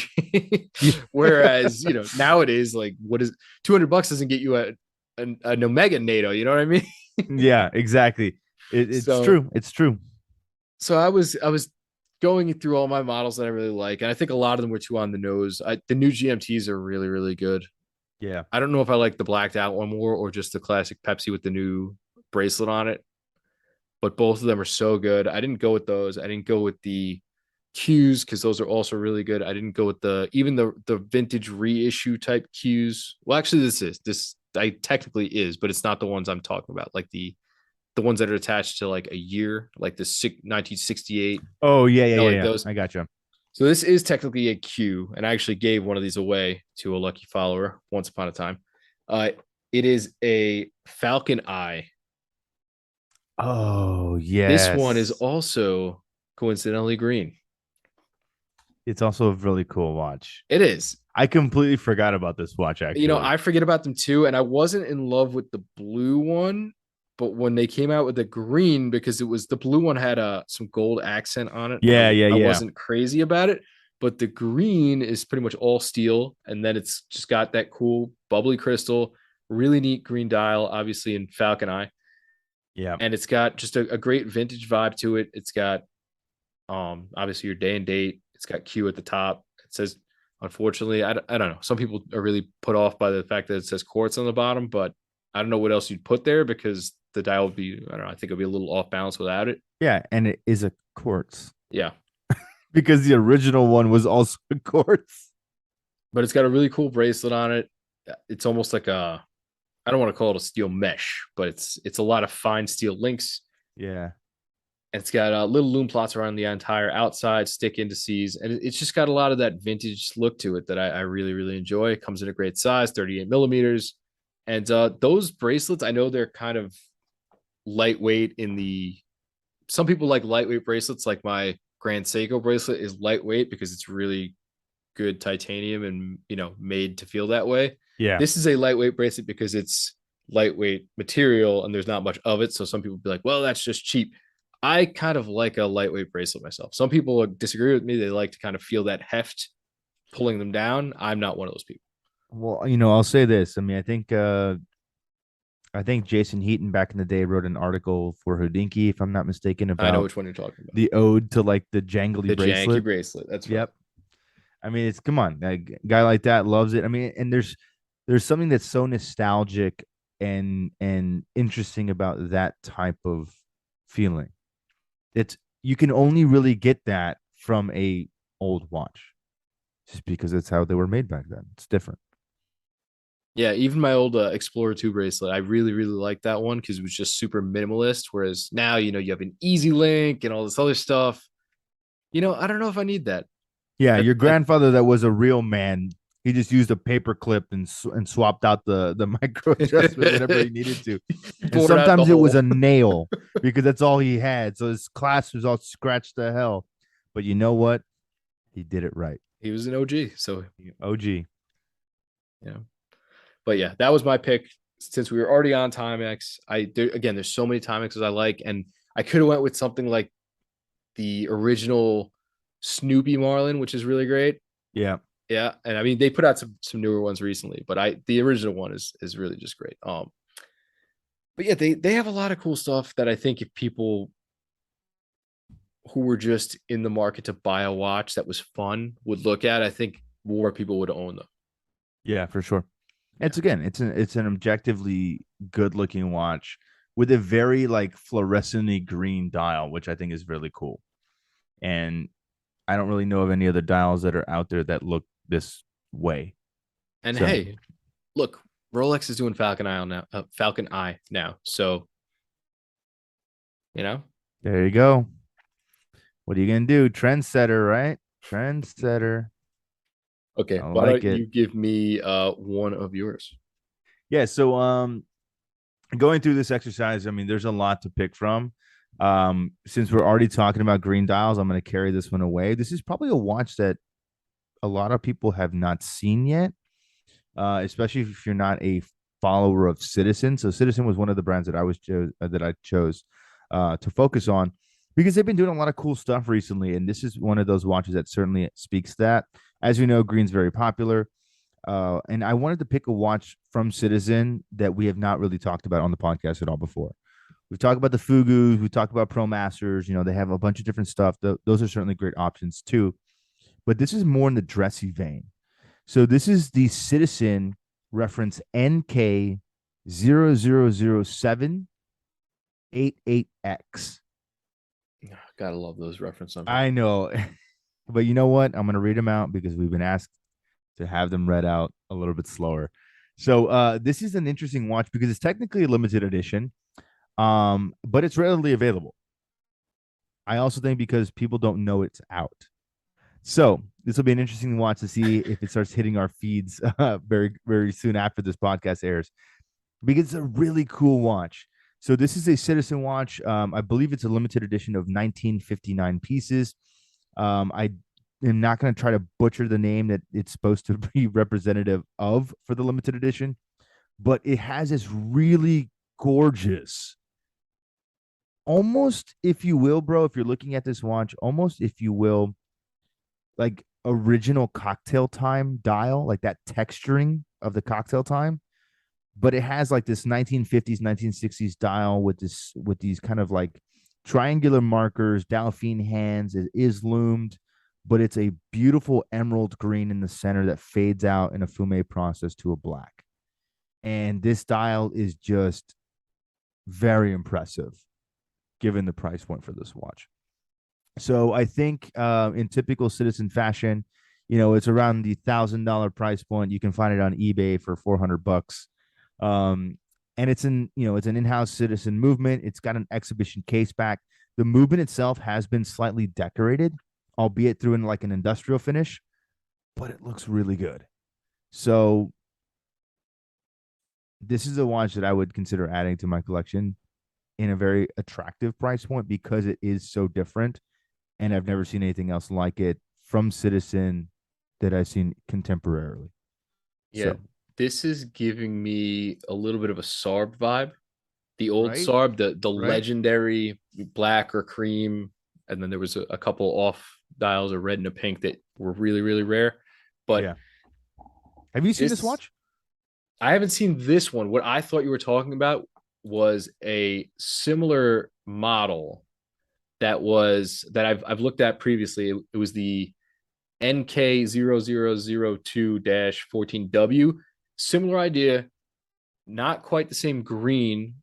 Yeah.
Whereas, nowadays, like, what is $200 doesn't get you an Omega NATO, you know what I mean?
Yeah, exactly. It's
So
true. It's true.
so I was going through all my models that I really like, and I think a lot of them were too on the nose. The new GMTs are really, really good.
Yeah.
I don't know if I like the blacked out one more or just the classic Pepsi with the new bracelet on it, but both of them are so good. I didn't go with those. I didn't go with the Qs because those are also really good. I didn't go with the vintage reissue type Qs. Well, actually, this I technically is, but it's not the ones I'm talking about. Like the ones that are attached to like a year, like the 1968.
Oh yeah, yeah, yeah,
Like
yeah.
those.
I gotcha.
So this is technically a Q, and I actually gave one of these away to a lucky follower once upon a time. Uh, it is a Falcon Eye.
Oh,
This one is
yes.
also coincidentally green.
It's also a really cool watch.
It is.
I completely forgot about this watch, actually.
I forget about them too, and I wasn't in love with the blue one, but when they came out with the green, because it was the blue one had some gold accent on it,
Yeah, yeah,
I
yeah.
wasn't crazy about it. But the green is pretty much all steel, and then it's just got that cool bubbly crystal, really neat green dial, obviously in Falcon Eye,
Yeah.
and it's got just a great vintage vibe to it. It's got obviously your day and date. It's got Q at the top. It says, unfortunately, I don't know. Some people are really put off by the fact that it says quartz on the bottom, but I don't know what else you'd put there because the dial would be, I don't know, I think it'd be a little off balance without it.
Yeah. And it is a quartz
Yeah.
because the original one was also a quartz.
But it's got a really cool bracelet on it. It's almost like I don't want to call it a steel mesh, but it's a lot of fine steel links.
Yeah.
It's got little loom plots around the entire outside, stick indices, and it's just got a lot of that vintage look to it that I really, really enjoy. It comes in a great size, 38 millimeters. And those bracelets, I know they're kind of lightweight in the. Some people like lightweight bracelets, like my Grand Seiko bracelet is lightweight because it's really good titanium and made to feel that way.
Yeah.
This is a lightweight bracelet because it's lightweight material and there's not much of it. So some people be like, well, that's just cheap. I kind of like a lightweight bracelet myself. Some people disagree with me. They like to kind of feel that heft pulling them down. I'm not one of those people.
Well, I'll say this. I mean, I think Jason Heaton back in the day wrote an article for Houdinki, if I'm not mistaken,
I know
about
which one you're talking about.
the ode to like the jangly
The janky
bracelet.
bracelet. That's right.
Yep. I mean, it's come on, a guy like that loves it. I mean, and there's something that's so nostalgic and interesting about that type of feeling. It's you can only really get that from a old watch, just because that's how they were made back then. It's different.
Yeah, even my old Explorer 2 bracelet, I really, really liked that one because it was just super minimalist. Whereas now, you have an Easy Link and all this other stuff. I don't know if I need that.
Yeah,
That,
your
that
grandfather that was a real man. He just used a paper clip and swapped out the micro adjustment whenever he needed to. And
bored out the
sometimes it was
hole.
a nail because that's all he had. So his class was all scratched to hell. But you know what? He did it right.
He was an OG. So,
OG.
yeah. But yeah, that was my pick. Since we were already on Timex, again, there's so many Timexes I like, and I could have went with something like the original Snoopy Marlin, which is really great.
Yeah.
Yeah, and I mean they put out some newer ones recently, but the original one is really just great. But yeah, they have a lot of cool stuff that I think if people who were just in the market to buy a watch that was fun would look at, I think more people would own them.
Yeah, for sure. It's an objectively good looking watch with a very like fluorescent green dial, which I think is really cool. And I don't really know of any other dials that are out there that look this way.
And
So
hey, look, Rolex is doing Falcon Eye now. Falcon Eye now. So,
there you go. What are you gonna do? Trendsetter, right? Trendsetter.
okay.
I
Why don't
like it.
you give me one of yours?
Yeah. So going through this exercise, I mean, there's a lot to pick from. Since we're already talking about green dials, I'm gonna carry this one away. This is probably a watch that a lot of people have not seen yet, especially if you're not a follower of Citizen. So Citizen was one of the brands that I chose to focus on because they've been doing a lot of cool stuff recently, and this is one of those watches that certainly speaks to that. As you know, green's very popular, and I wanted to pick a watch from Citizen that we have not really talked about on the podcast at all before. We've talked about the Fugus, we talked about Pro Masters. They have a bunch of different stuff. Those are certainly great options too, but this is more in the dressy vein. So this is the Citizen reference NK 000788X.
Gotta love those reference numbers.
I know, but you know what? I'm going to read them out because we've been asked to have them read out a little bit slower. So this is an interesting watch because it's technically a limited edition, but it's readily available. I also think because people don't know it's out. So this will be an interesting watch to see if it starts hitting our feeds very, very soon after this podcast airs, because it's a really cool watch. So this is a Citizen watch. I believe it's a limited edition of 1959 pieces. I am not going to try to butcher the name that it's supposed to be representative of for the limited edition, but it has this really gorgeous, almost, if you will, bro, if you're looking at this watch, almost, if you will, like original cocktail time dial, like that texturing of the cocktail time, but it has like this 1950s 1960s dial with these kind of like triangular markers, Dauphine hands. It is loomed, but it's a beautiful emerald green in the center that fades out in a fume process to a black. And this dial is just very impressive given the price point for this watch. So I think in typical Citizen fashion, it's around the $1,000 price point. You can find it on eBay for $400. Um, and it's an in-house Citizen movement. It's got an exhibition case back. The movement itself has been slightly decorated, albeit through in like an industrial finish, but it looks really good. So this is a watch that I would consider adding to my collection in a very attractive price point because it is so different, and I've never seen anything else like it from Citizen that I've seen contemporarily.
Yeah,
So,
this is giving me a little bit of a Sarb vibe. The old
right,
Sarb, the
right,
legendary black or cream, and then there was a couple off dials, a red and a pink that were really, really rare. But
yeah. Have you seen this
this,
watch?
I haven't seen this one. What I thought you were talking about was a similar model that I've looked at previously. It was the NK0002-14W. Similar idea, not quite the same green,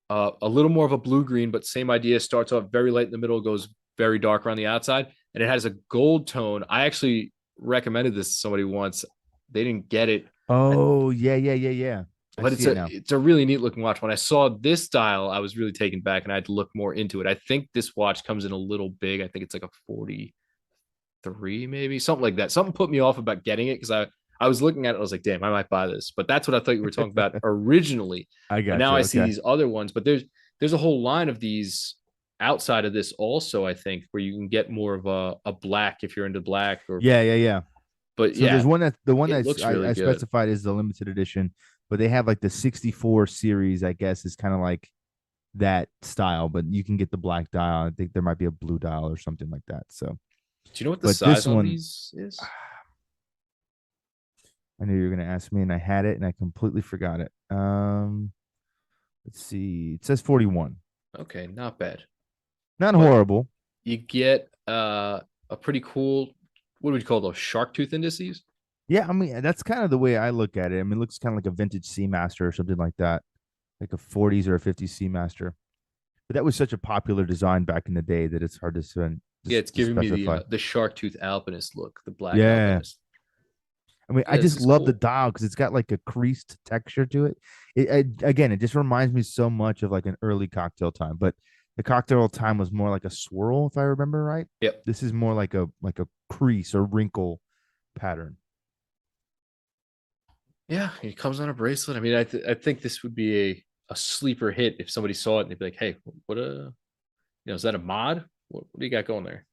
a little more of a blue green, but same idea. Starts off very light in the middle, goes very dark around the outside, and it has a gold tone. I actually recommended this to somebody once. They didn't get it,
Oh, yeah, yeah, yeah, yeah. I
but
see it now.
it's a really neat looking watch. When I saw this style, I was really taken back, and I had to look more into it. I think this watch comes in a little big. I think it's like a 43, maybe something like that. Something put me off about getting it because I was looking at it. I was like, damn, I might buy this. But that's what I thought you were talking about originally.
I
But
got
now
you.
I see
Okay.
these other ones. But there's a whole line of these outside of this also. I think where you can get more of a black if you're into black. Or
Yeah, yeah, yeah.
but
So there's
yeah,
one that the one
it
that's
looks really
I
good.
specified is the limited edition, but they have like the 64 series, I guess, is kind of like that style, but you can get the black dial. I think there might be a blue dial or something like that. So,
Do you know what the
but this
size on
one,
these is?
I knew you were going to ask me, and I had it, and I completely forgot it. Let's see. It says 41.
Okay, not bad.
Not
But
horrible.
you get a pretty cool, what would you call those, shark tooth indices?
Yeah, I mean that's kind of the way I look at it. I mean, it looks kind of like a vintage Seamaster or something like that, like a 40s or a 50s Seamaster. But that was such a popular design back in the day that it's hard to
Yeah, it's
to
giving me
specify.
the shark tooth alpinist look, the black
Yeah,
alpinist.
I mean, I
Yeah, this
just
is
love the
cool.
dial because it's got like a creased texture to it. Again, it just reminds me so much of like an early cocktail time, but the cocktail time was more like a swirl, if I remember right.
Yep.
This is more like a crease or wrinkle pattern.
Yeah, it comes on a bracelet. I mean, I think this would be a sleeper hit if somebody saw it and they'd be like, "Hey, what is that a mod? What do you got going there?"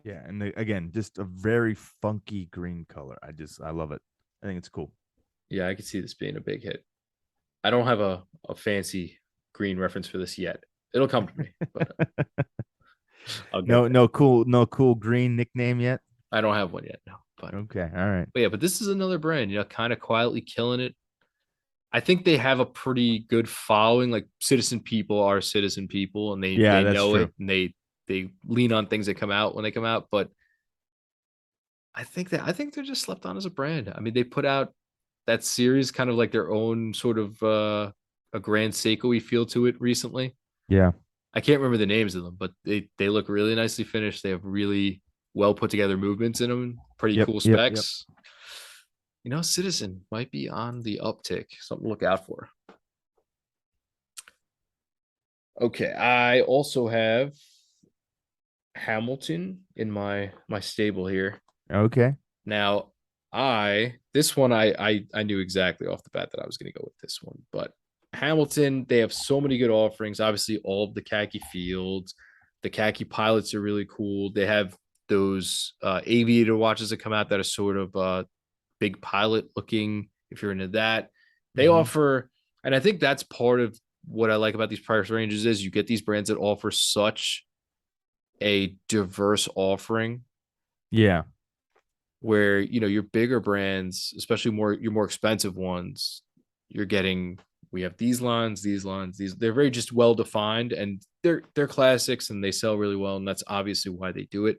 Yeah, and again, just a very funky green color. I love it. I think it's cool.
Yeah, I could see this being a big hit. I don't have a fancy green reference for this yet. It'll come to me, but I'll get there.
No cool green nickname yet.
I don't have one yet, no.
Okay, all right.
But yeah, but this is another brand, kind of quietly killing it. I think they have a pretty good following. Like Citizen people are Citizen people, and
Yeah,
they
that's
know
true.
it, and they lean on things that come out when they come out. But I think they're just slept on as a brand. I mean, they put out that series kind of like their own sort of a Grand Seiko feel to it recently.
Yeah.
I can't remember the names of them, but they look really nicely finished. They have really well put together movements in them, pretty
Yep.
cool
Yep. Yep.
specs. Citizen might be on the uptick. Something to look out for. Okay, I also have Hamilton in my stable here.
Okay.
Now, I knew exactly off the bat that I was going to go with this one, but Hamilton, they have so many good offerings. Obviously, all of the khaki fields, the khaki pilots are really cool. They have those aviator watches that come out that are sort of big pilot looking. If you're into that, they
Hmm.
offer, and I think that's part of what I like about these price ranges is you get these brands that offer such a diverse offering
Yeah.
where your bigger brands, especially your more expensive ones, you're getting we have these they're very just well defined and they're classics and they sell really well and that's obviously why they do it.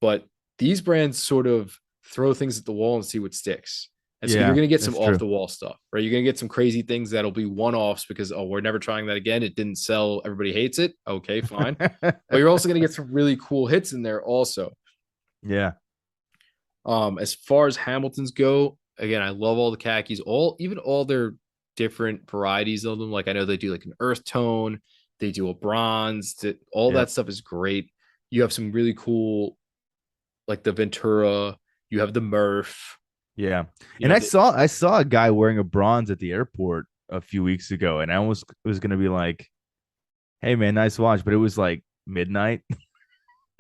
But these brands sort of throw things at the wall and see what sticks. And so you're
Yeah.
going to get some
That's
off
true.
the wall stuff, right? You're going to get some crazy things that'll be one offs because, oh, we're never trying that again. It didn't sell. Everybody hates it. Okay, fine. But you're also going to get some really cool hits in there also.
Yeah.
As far as Hamiltons go, again, I love all the khakis, even all their different varieties of them. Like I know they do like an earth tone, they do a bronze, all
Yep.
that stuff is great. You have some really cool, like the Ventura, you have the Murph,
Yeah.
you
And
know,
I saw a guy wearing a bronze at the airport a few weeks ago, and I almost was gonna be like, "Hey man, nice watch," but it was like midnight.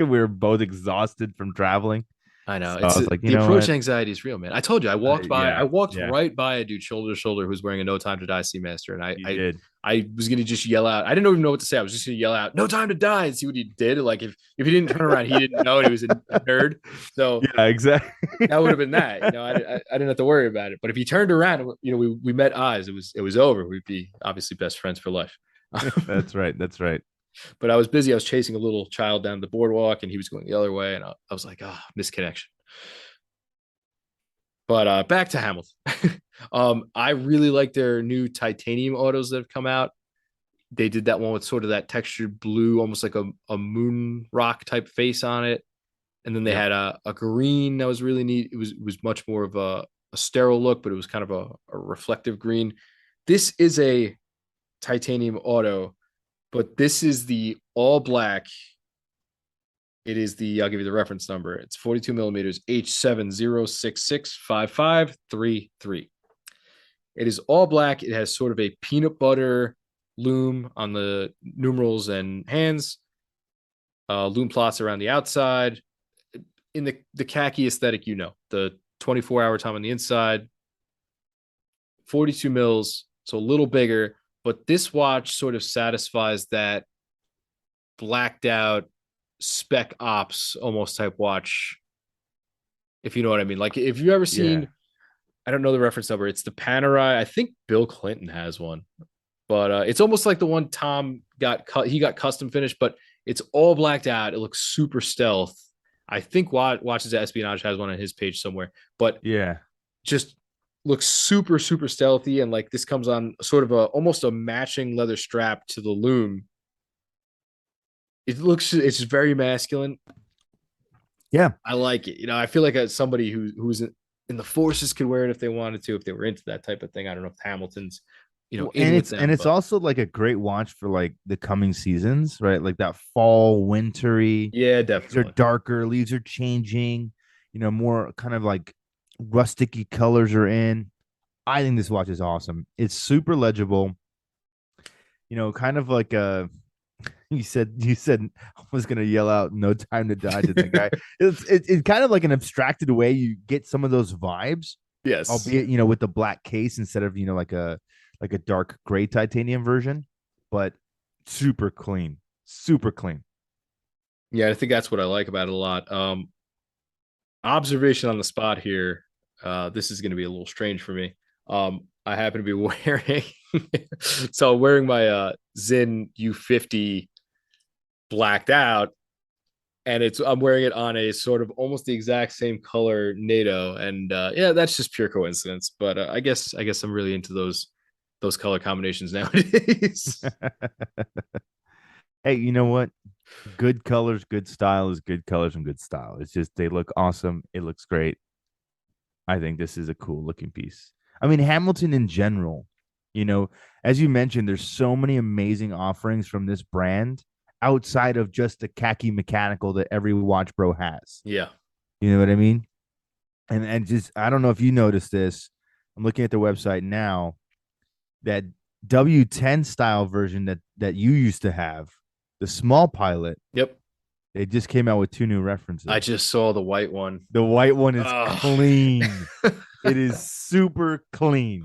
We were both exhausted from traveling,
I know
so I
it's
was like, you
the
know
approach
what?
anxiety is real, man. I told you, I
Yeah,
walked
yeah,
right by a dude shoulder to shoulder who's wearing a No Time to Die Seamaster, and
you did.
I was gonna just yell out. I didn't even know what to say. I was just gonna yell out, "No time to die," and see what he did. Like if he didn't turn around, he didn't know, and he was a nerd. So
Yeah, exactly.
that would have been that. I didn't have to worry about it. But if he turned around, we met eyes. It was over. We'd be obviously best friends for life.
That's right. That's right.
But I was busy. I was chasing a little child down the boardwalk, and he was going the other way, and I was like, "Ah, oh, misconnection." But back to Hamilton. I really like their new titanium autos that have come out. They did that one with sort of that textured blue, almost like a moon rock type face on it. And then they
Yep.
had a green that was really neat. It was much more of a sterile look, but it was kind of a reflective green. This is a titanium auto, but this is the all black. It is I'll give you the reference number. It's 42 millimeters H70665533. It is all black. It has sort of a peanut butter loom on the numerals and hands, loom plots around the outside. In the khaki aesthetic, the 24-hour time on the inside, 42 mils, so a little bigger. But this watch sort of satisfies that blacked out spec ops almost type watch, if you know what I mean. Like if you've ever
Yeah.
seen, I don't know the reference number. It's the Panerai. I think Bill Clinton has one, but it's almost like the one Tom got he got custom finished, but it's all blacked out. It looks super stealth. I think Watches Espionage has one on his page somewhere, but
Yeah.
just looks super super stealthy and like this comes on sort of a almost a matching leather strap to the loom. It's very masculine.
Yeah.
I like it. I feel like somebody who's in the forces could wear it if they wanted to, if they were into that type of thing. I don't know if Hamilton's,
Well,
in
and
with
it's
them, but
also like a great watch for like the coming seasons, right? Like that fall, wintry.
yeah,
Leaves are
definitely.
darker, leaves are changing, more kind of like rusticy colors are in. I think this watch is awesome. It's super legible, kind of like a you said I was gonna yell out "No time to die" to that guy. It's kind of like an abstracted way you get some of those vibes,
Yes.
albeit with the black case instead of like a dark gray titanium version, but super clean, super clean.
Yeah, I think that's what I like about it a lot. Observation on the spot here. This is going to be a little strange for me. I happen to be wearing, so I'm wearing my Zin U50 blacked out, and I'm wearing it on a sort of almost the exact same color NATO, and yeah, that's just pure coincidence. But I guess I'm really into those color combinations nowadays.
Hey, you know what? Good colors, good style is good colors and good style. It's just they look awesome. It looks great. I think this is a cool looking piece. I mean, Hamilton in general, as you mentioned, there's so many amazing offerings from this brand outside of just the khaki mechanical that every watch bro has.
Yeah.
You know what I mean? And just I don't know if you noticed this. I'm looking at their website now. That W10 style version that you used to have, the small pilot,
Yep.
they just came out with two new
I
references.
just saw the white one.
The white one is
Oh.
clean. It is super clean.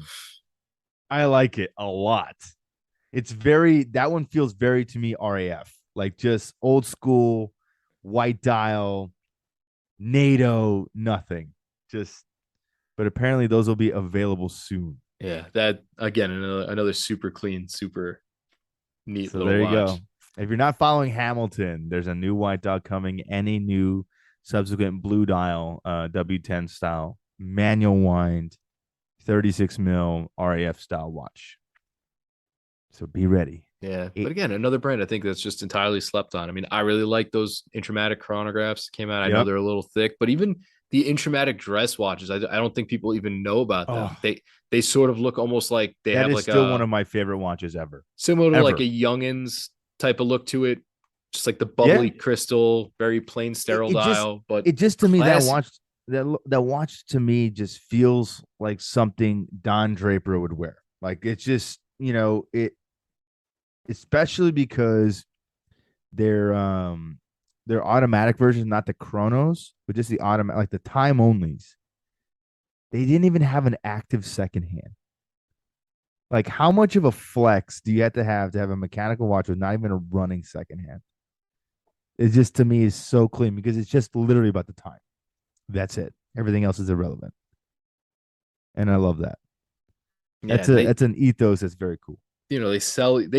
I like it a lot. It's very that one feels very to me RAF, like just old school white dial, NATO, nothing. Just but apparently those will be available soon.
Yeah, that again, another super clean, super neat
So
little
there you
watch.
go. If you're not following Hamilton, there's a new white dog coming. Any new subsequent blue dial W10 style manual wind 36 mil RAF style watch. So be ready.
Yeah, but
It,
again, another brand I think that's just entirely slept on. I mean, I really like those Intramatic chronographs came out. I know
yep.
they're a little thick, but even the Intramatic dress watches, I don't think people even know about them.
Oh,
They sort of look almost like they
that
have
is
like
still one
a
of my favorite watches ever.
similar to like a
Ever.
youngins type of look to it, just like the
Yeah.
bubbly crystal, very plain
It,
sterile
it just
dial, but
it just to me
classy.
that watch to me just feels like something Don Draper would wear. Like it's just, it especially because their automatic version, not the chronos, but just the automatic, like the time onlys. They didn't even have an active second hand. Like, how much of a flex do you have to have a mechanical watch with not even a running second hand? It just to me is so clean because it's just literally about the time. That's it. Everything else is irrelevant, and I love that.
Yeah,
That's
and
a that's an ethos that's very cool.
they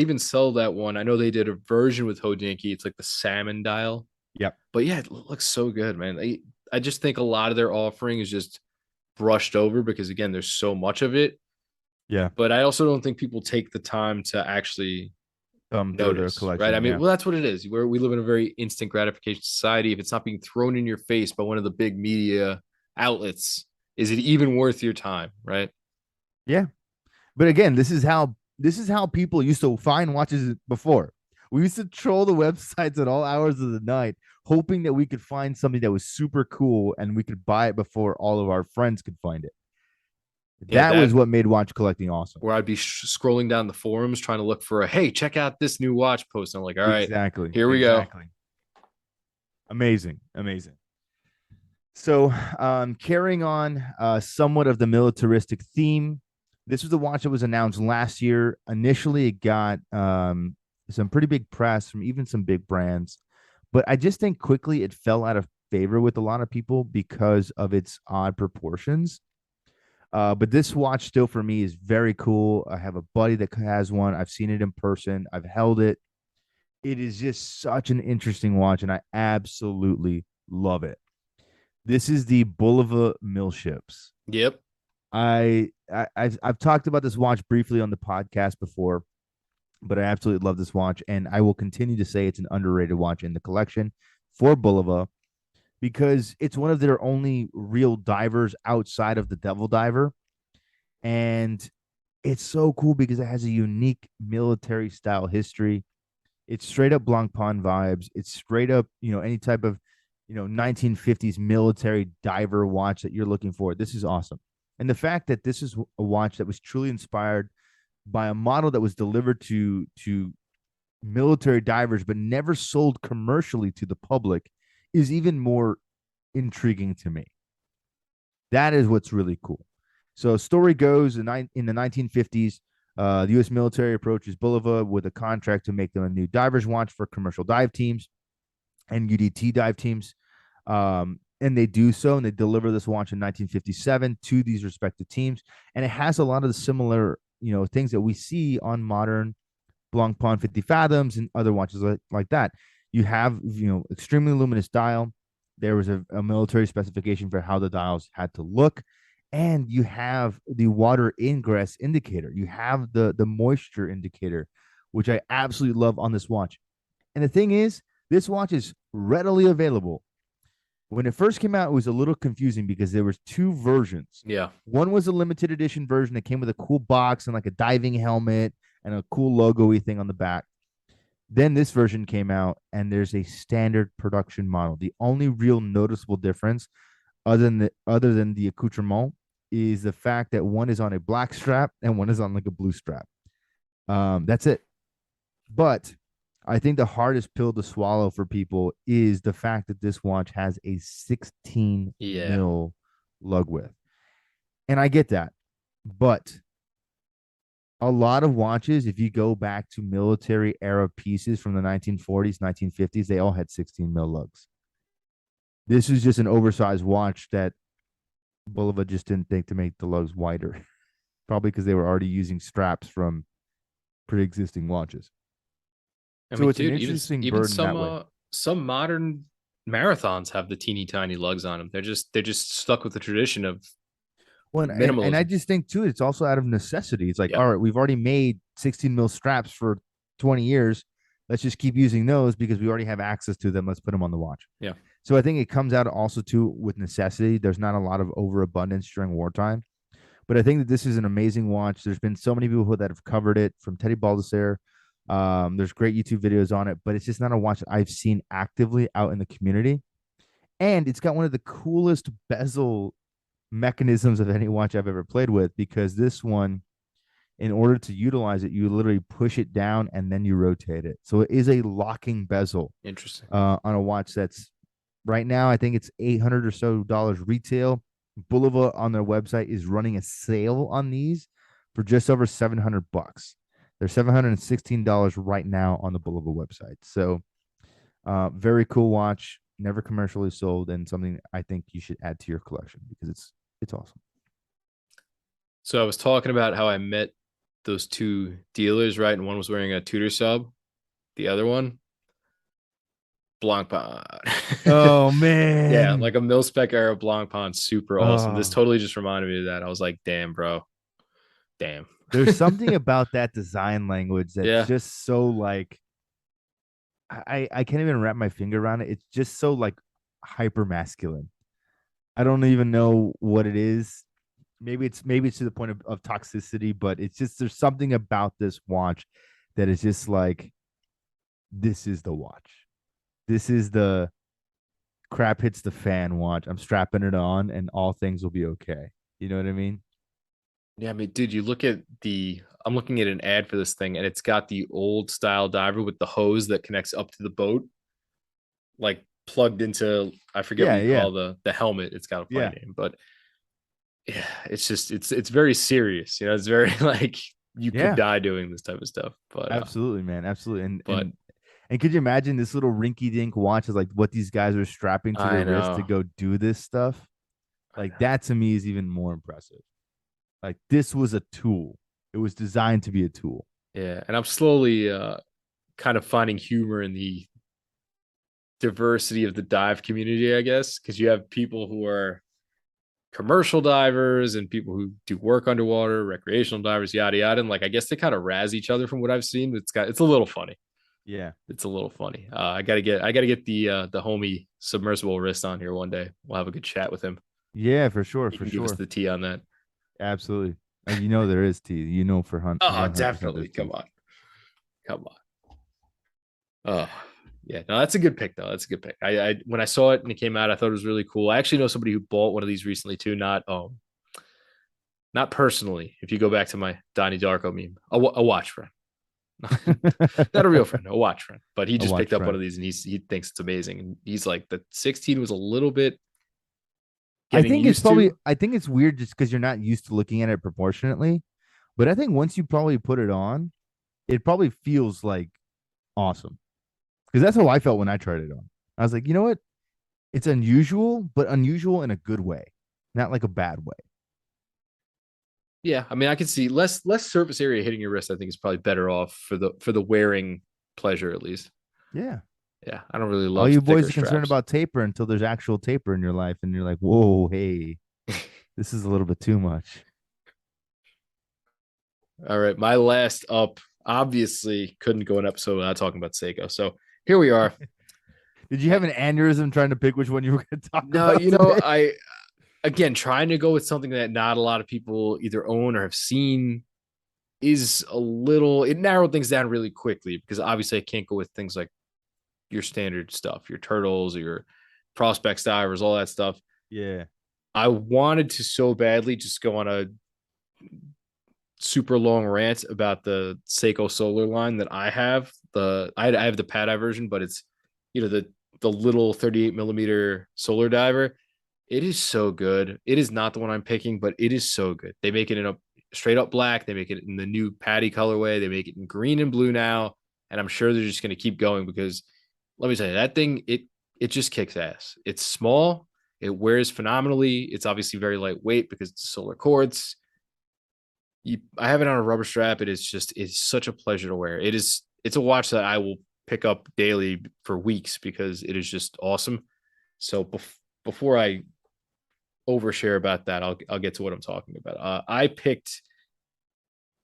even sell that one. I know they did a version with Hodinkee. It's like the salmon dial.
Yep.
But yeah, it looks so good, man. I just think a lot of their offering is just brushed over because again, there's so much of it.
Yeah.
But I also don't think people take the time to actually
Through their
notice, right? I
collection.
mean,
Yeah.
well, that's what it is. Where we live in a very instant gratification society. If it's not being thrown in your face by one of the big media outlets, is it even worth your time, right?
Yeah. But again, this is how people used to find watches before. We used to troll the websites at all hours of the night, hoping that we could find something that was super cool and we could buy it before all of our friends could find it.
Yeah,
That was
that
what made watch collecting awesome.
where I'd be scrolling down the forums trying to look for a hey, check out this new watch post. And I'm like, all right,
Exactly.
here we go.
Exactly. Amazing. Amazing. So, carrying on somewhat of the militaristic theme, this was a watch that was announced last year. Initially, it got some pretty big press from even some big brands, but I just think quickly it fell out of favor with a lot of people because of its odd proportions. But this watch still for me is very cool. I have a buddy that has one. I've seen it in person. I've held it. It is just such an interesting watch, and I absolutely love it. This is the Bulova Millships.
Yep.
I've talked about this watch briefly on the podcast before, but I absolutely love this watch, and I will continue to say it's an underrated watch in the collection for Bulova because it's one of their only real divers outside of the Devil Diver, and it's so cool because it has a unique military style history. It's straight up Blancpain vibes. It's straight up, any type of, 1950s military diver watch that you're looking for. This is awesome. And the fact that this is a watch that was truly inspired by a model that was delivered to military divers but never sold commercially to the public is even more intriguing to me. That is what's really cool. So, story goes in the 1950s, the U.S. military approaches Bulova with a contract to make them a new divers watch for commercial dive teams and UDT dive teams. And they do so, and they deliver this watch in 1957 to these respective teams. And it has a lot of the similar, things that we see on modern Blancpain 50 Fathoms and other watches like that. You have, extremely luminous dial. There was a military specification for how the dials had to look. And you have the water ingress indicator. You have the moisture indicator, which I absolutely love on this watch. And the thing is, this watch is readily available. When it first came out, it was a little confusing because there was two versions.
Yeah.
One was a limited edition version that came with a cool box and like a diving helmet and a cool logo-y thing on the back. Then this version came out and there's a standard production model. The only real noticeable difference other than the accoutrement is the fact that one is on a black strap and one is on like a blue strap. That's it. But I think the hardest pill to swallow for people is the fact that this watch has a 16
Yeah.
mil lug width. And I get that. But a lot of watches, if you go back to military era pieces from the 1940s, 1950s, they all had 16 mil lugs. This is just an oversized watch that Bulova just didn't think to make the lugs wider, probably because they were already using straps from pre-existing watches.
I
So
mean,
it's an
dude,
interesting
even
burden that way.
some modern marathons have the teeny tiny lugs on them. They're just stuck with the tradition of
Well, and I
minimalism.
just think too, it's also out of necessity. It's like,
Yeah.
all right, we've already made 16 mil straps for 20 years. Let's just keep using those because we already have access to them. Let's put them on the watch.
Yeah.
So I think it comes out also too with necessity. There's not a lot of overabundance during wartime, but I think that this is an amazing watch. There's been so many people that have covered it, from Teddy Baldassare. There's great YouTube videos on it, but it's just not a watch that I've seen actively out in the community. And it's got one of the coolest bezel mechanisms of any watch I've ever played with, because this one, in order to utilize it, you literally push it down and then you rotate it. So it is a locking bezel
Interesting.
on a watch that's right now, I think it's $800 or so retail. Bulova on their website is running a sale on these for just over $700. They're $716 right now on the Bulova website. So very cool watch, never commercially sold, and something I think you should add to your collection because it's awesome.
So I was talking about how I met those two dealers, right? And one was wearing a Tudor sub, the other one, Blancpain.
Oh
Yeah,
man.
like a mil spec era Blancpain, super awesome. This
Oh,
totally just reminded me of that. I was like, damn, bro. Damn.
there's something about that design language that's
Yeah.
just so like I can't even wrap my finger around it. It's just so like hyper masculine. I don't even know what it is. Maybe it's to the point of toxicity, but it's just there's something about this watch that is just like, this is the watch. This is the crap hits the fan watch. I'm strapping it on and all things will be okay. You know what I mean?
Yeah, I mean, dude, I'm looking at an ad for this thing and it's got the old style diver with the hose that connects up to the boat, like plugged into, I forget what
Yeah,
you
yeah,
call the helmet. It's got a funny
yeah,
name, but yeah, it's just it's very serious. You know, it's very like you could
yeah.
die doing this type of stuff.
Absolutely, man. Absolutely. And
But
could you imagine this little rinky dink watch is like what these guys are strapping to their
I
wrist to
know.
go do this stuff? Like that to me is even more impressive. Like this was a tool. It was designed to be a tool.
Yeah, and I'm slowly kind of finding humor in the diversity of the dive community, I guess, because you have people who are commercial divers and people who do work underwater, recreational divers, yada yada. And like I guess they kind of razz each other from what I've seen. It's a little funny.
Yeah.
It's a little funny. I gotta get the homie submersible wrist on here one day. We'll have a good chat with him.
Yeah, for sure,
He
for
can give us
sure.
the tea on that.
Absolutely. You know there is tea. You know for
Oh,
100%
definitely.
there's tea.
Come on. Oh, yeah. No, that's a good pick though. That's a good pick. I when I saw it and it came out, I thought it was really cool. I actually know somebody who bought one of these recently too. Not personally. If you go back to my Donnie Darko meme, a watch friend, not a real friend, a watch friend. But he
A
just
watch
picked up one
friend.
of these and he thinks it's amazing. And he's like, the 16 was a little bit getting used to.
I think it's weird just because you're not used to looking at it proportionately. But I think once you probably put it on, it probably feels like awesome. Because that's how I felt when I tried it on. I was like, you know what? It's unusual, but unusual in a good way, not like a bad way.
Yeah, I mean, I can see less surface area hitting your wrist. I think is probably better off for the wearing pleasure at least.
Yeah.
Yeah, I don't really
All
love
you boys
thicker
are concerned
straps.
about taper until there's actual taper in your life, and you're like, whoa, hey, this is a little bit too much.
All right, my last up obviously couldn't go an episode without talking about Seiko. So here we are.
Did you have an aneurysm trying to pick which one you were going to talk
No,
about
you know,
today?
I again trying to go with something that not a lot of people either own or have seen is a little it narrowed things down really quickly because obviously I can't go with things like your standard stuff, your turtles, your prospects divers, all that stuff.
Yeah.
I wanted to so badly just go on a super long rant about the Seiko Solar line that I have. I have the Pad Eye version, but it's the little 38 millimeter solar diver. It is so good. It is not the one I'm picking, but it is so good. They make it in a straight up black. They make it in the new Patty colorway. They make it in green and blue now, and I'm sure they're just going to keep going because let me tell you, that thing it just kicks ass. It's small. It wears phenomenally. It's obviously very lightweight because it's solar quartz. I have it on a rubber strap. It's such a pleasure to wear. It's a watch that I will pick up daily for weeks because it is just awesome. So before I overshare about that, I'll get to what I'm talking about. I picked.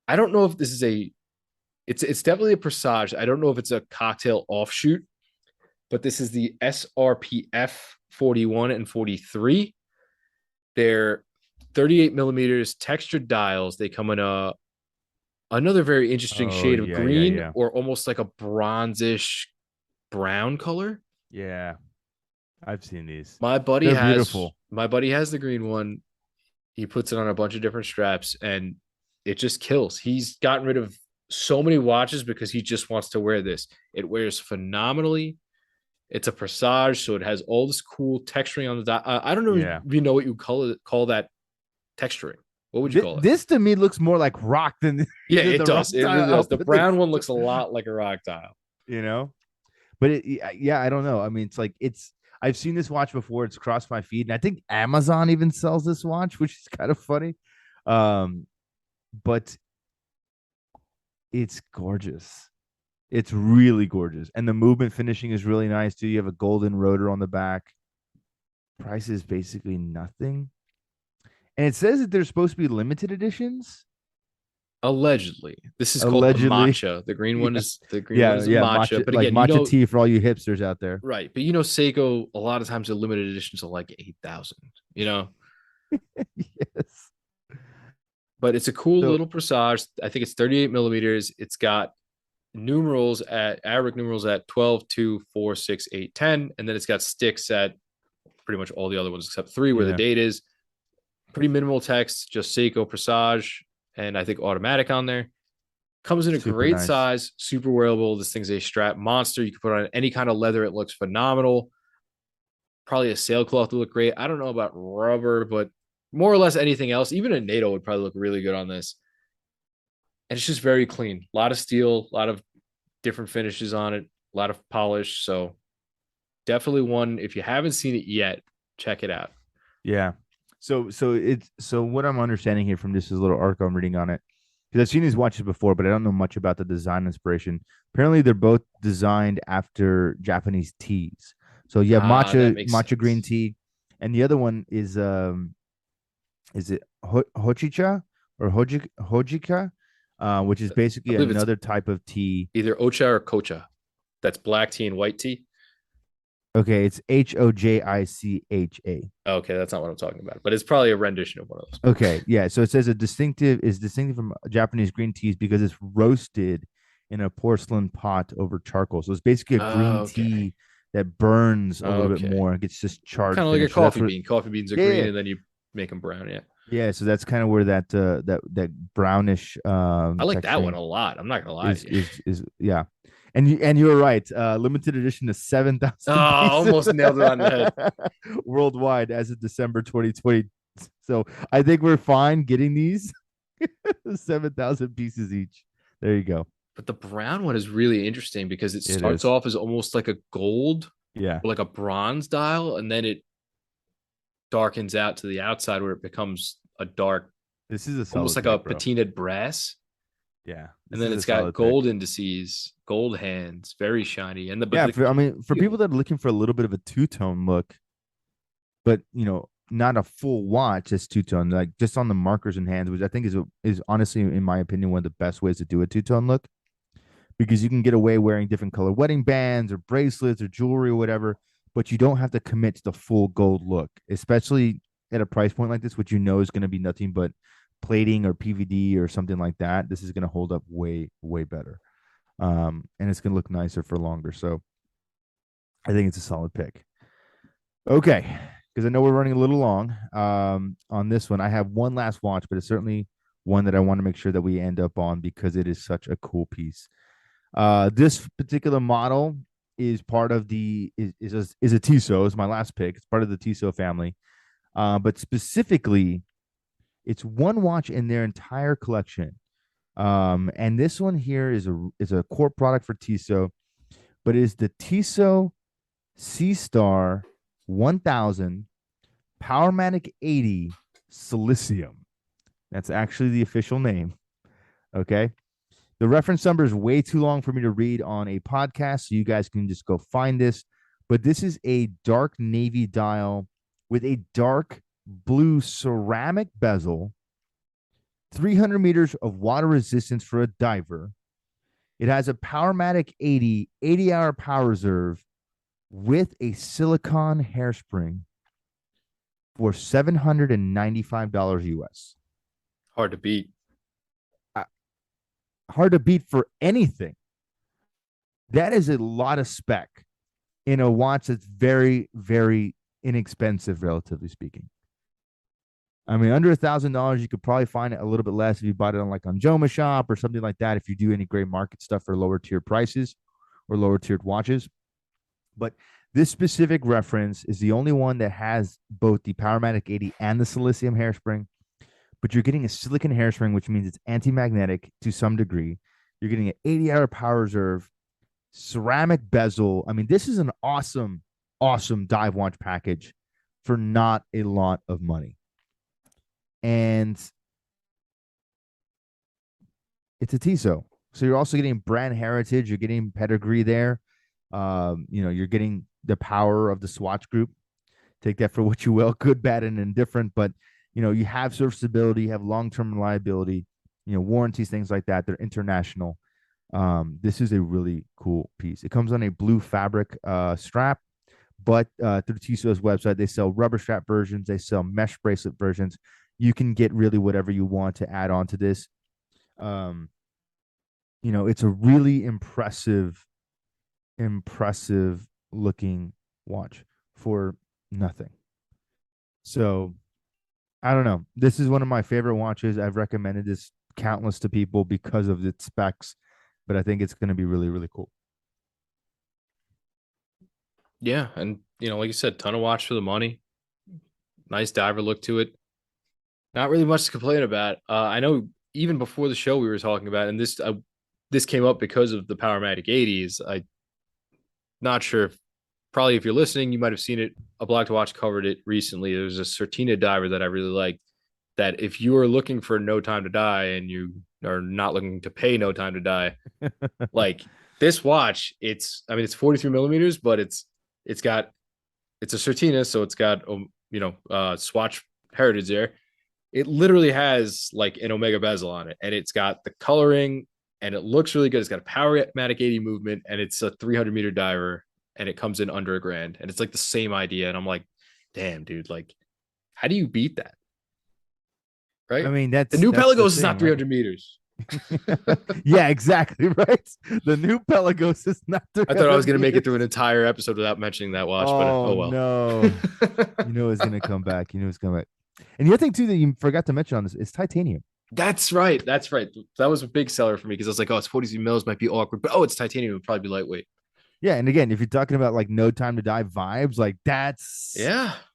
I don't know if this is a. It's definitely a Presage. I don't know if it's a cocktail offshoot, but this is the SRPF 41 and 43. They're 38 millimeters textured dials. They come in another very interesting
Oh,
shade of
yeah, yeah,
green
yeah.
or almost like a bronzish brown color.
Yeah, I've seen these.
My buddy
They're
has
beautiful.
my buddy has the green one. He puts it on a bunch of different straps and it just kills. He's gotten rid of so many watches because he just wants to wear this. It wears phenomenally. It's a Presage, so it has all this cool texturing on the dial. I don't know if
Yeah.
you know what you call that texturing. What would you call it?
This to me looks more like rock than
Yeah,
than
it
the rock
does. It
tile
really does. The
output that
brown one looks a lot like a rock tile.
you know. But yeah, I don't know. I mean, it's like I've seen this watch before. It's crossed my feed, and I think Amazon even sells this watch, which is kind of funny. Um, but it's gorgeous. It's really gorgeous, and the movement finishing is really nice too. You have a golden rotor on the back. Price is basically nothing, and it says that there's supposed to be limited editions.
Allegedly, this is called the
Allegedly,
matcha. The green one
yeah,
is the green one
yeah,
is a
yeah.
matcha.
Matcha,
But
like
again,
matcha tea for all you hipsters out there.
right? But Seiko. A lot of times the limited editions are like 8,000.
Yes.
But it's a cool
So
little Presage. I think it's 38 millimeters. It's got numerals at Arabic numerals at 12, 2, 4, 6, 8, 10. And then it's got sticks at pretty much all the other ones except 3 where the
yeah,
date is. Pretty minimal text, just Seiko Presage, and I think automatic on there. Comes in a
super
great
nice.
size, super wearable. This thing's a strap monster. You can put on any kind of leather. It looks phenomenal. Probably a sailcloth would look great. I don't know about rubber, but more or less anything else. Even a NATO would probably look really good on this. And it's just very clean. A lot of steel, a lot of different finishes on it, a lot of polish. So definitely one. If you haven't seen it yet, check it out.
Yeah. So what I'm understanding here from this is a little article I'm reading on it because I've seen these watches before, but I don't know much about the design inspiration. Apparently, they're both designed after Japanese teas. So you have
That makes
matcha green
sense.
tea, and the other one is it hojicha or hojika, which is
I
basically
believe it's
another type of tea.
either Ocha or Kocha. That's black tea and white tea.
Okay, it's Hojicha.
Okay, that's not what I'm talking about, but it's probably a rendition of one of those.
Okay, yeah. So it says a distinctive from Japanese green teas because it's roasted in a porcelain pot over charcoal. So it's basically a green
Okay.
tea that burns a little bit
Okay.
more. It gets just charred
Kind of like a
finish. So that's
coffee
what.
bean. Coffee beans are
Yeah,
green
yeah,
and then you make them brown. Yeah.
yeah. So that's kind of where that brownish
I like that one
texturing
a lot. I'm not going to lie
is
to you.
is yeah. And you were right. Limited edition to
Oh,
7,000 pieces
almost nailed it on the head.
worldwide as of December 2020. So I think we're fine getting these 7,000 pieces each. There you go.
But the brown one is really interesting because it
It
starts
is.
off as almost like a gold
Yeah.
or like a bronze dial, and then it darkens out to the outside where it becomes a dark,
This is a
almost
solid
like a
pick, bro.
patinaed brass.
Yeah.
And
This
then
is a
it's got
solid pick.
gold indices, gold hands, very shiny. And the but
Yeah.
the
I mean, for people
key,
that are looking for a little bit of a two tone look, but not a full watch that's two tone, like just on the markers and hands, which I think is honestly, in my opinion, one of the best ways to do a two tone look because you can get away wearing different color wedding bands or bracelets or jewelry or whatever, but you don't have to commit to the full gold look, especially at a price point like this, which is going to be nothing but plating or PVD or something like that. This is going to hold up way, way better. And it's going to look nicer for longer. So I think it's a solid pick. Okay. because I know we're running a little long on this one. I have one last watch, but it's certainly one that I want to make sure that we end up on because it is such a cool piece. This particular model is part of the is a Tissot. It's my last pick. It's part of the Tissot family, but specifically, it's one watch in their entire collection. And this one here is a core product for Tissot, but it is the Tissot C Star 1000 Powermatic 80 Silicium. That's actually the official name. Okay. The reference number is way too long for me to read on a podcast, so you guys can just go find this. But this is a dark navy dial with a dark blue ceramic bezel, 300 meters of water resistance for a diver. It has a Powermatic 80-hour power reserve with a silicone hairspring for $795 US.
Hard to beat.
Hard to beat for anything. That is a lot of spec in a watch that's very, very inexpensive, relatively speaking. I mean, under $1,000, you could probably find it a little bit less if you bought it on like on Joma Shop or something like that. If you do any gray market stuff for lower tier prices or lower tiered watches, but this specific reference is the only one that has both the Powermatic 80 and the Silicium hairspring. But you're getting a silicon hairspring, which means it's anti-magnetic to some degree. You're getting an 80-hour power reserve, ceramic bezel. I mean, this is an awesome, awesome dive watch package for not a lot of money. And it's a Tissot. So you're also getting brand heritage. You're getting pedigree there. You're getting the power of the Swatch Group. Take that for what you will, good, bad, and indifferent. But you have serviceability, you have long-term reliability, warranties, things like that. They're international. This is a really cool piece. It comes on a blue fabric strap, but through Tissot's website, they sell rubber strap versions. They sell mesh bracelet versions. You can get really whatever you want to add on to this. It's a really impressive looking watch for nothing. So I don't know. This is one of my favorite watches. I've recommended this countless to people because of its specs, but I think it's going to be really, really cool.
Yeah, and like you said, ton of watch for the money. Nice diver look to it. Not really much to complain about. I know even before the show we were talking about, and this came up because of the Powermatic 80s. I not sure if probably if you're listening, you might have seen it. A Block to Watch covered it recently. There's a Certina diver that I really liked. That if you are looking for No Time to Die and you are not looking to pay No Time to Die, like this watch, it's 43 millimeters, but it's a Certina, so it's got Swatch heritage there. It literally has like an Omega bezel on it, and it's got the coloring, and it looks really good. It's got a Powermatic 80 movement, and it's a 300-meter diver. And it comes in under $1,000, and it's like the same idea. And I'm like, damn, dude, like, how do you beat that? Right?
I mean,
the new Pelagos is not 300 meters.
Yeah, exactly. Right. The new Pelagos is not 300
I thought I was going to make it through an entire episode without mentioning that watch, but oh well.
No. It's going to come back. It's coming back. And the other thing, too, that you forgot to mention on this is titanium.
That's right. That was a big seller for me because I was like, it's 43 mils, might be awkward, but it's titanium, it would probably be lightweight.
Yeah, and again, if you're talking about like No Time to Die vibes, like that's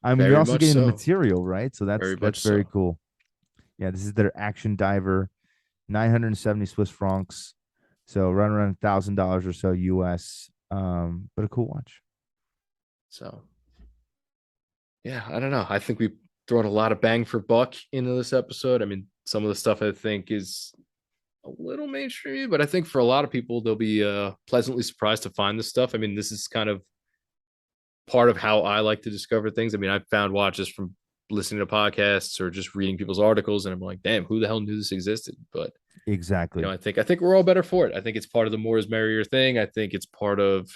I mean, you're also getting the material, right? So that's very cool. Yeah, this is their Action Diver, 970 Swiss francs, so around $1,000 or so US. But a cool watch.
So, yeah, I don't know. I think we've thrown a lot of bang for buck into this episode. I mean, some of the stuff I think is a little mainstream, but I think for a lot of people, they'll be pleasantly surprised to find this stuff. I mean, this is kind of part of how I like to discover things. I mean, I've found watches from listening to podcasts or just reading people's articles, and I'm like, damn, who the hell knew this existed? But
exactly,
I think we're all better for it. I think it's part of the more is merrier thing. I think it's part of,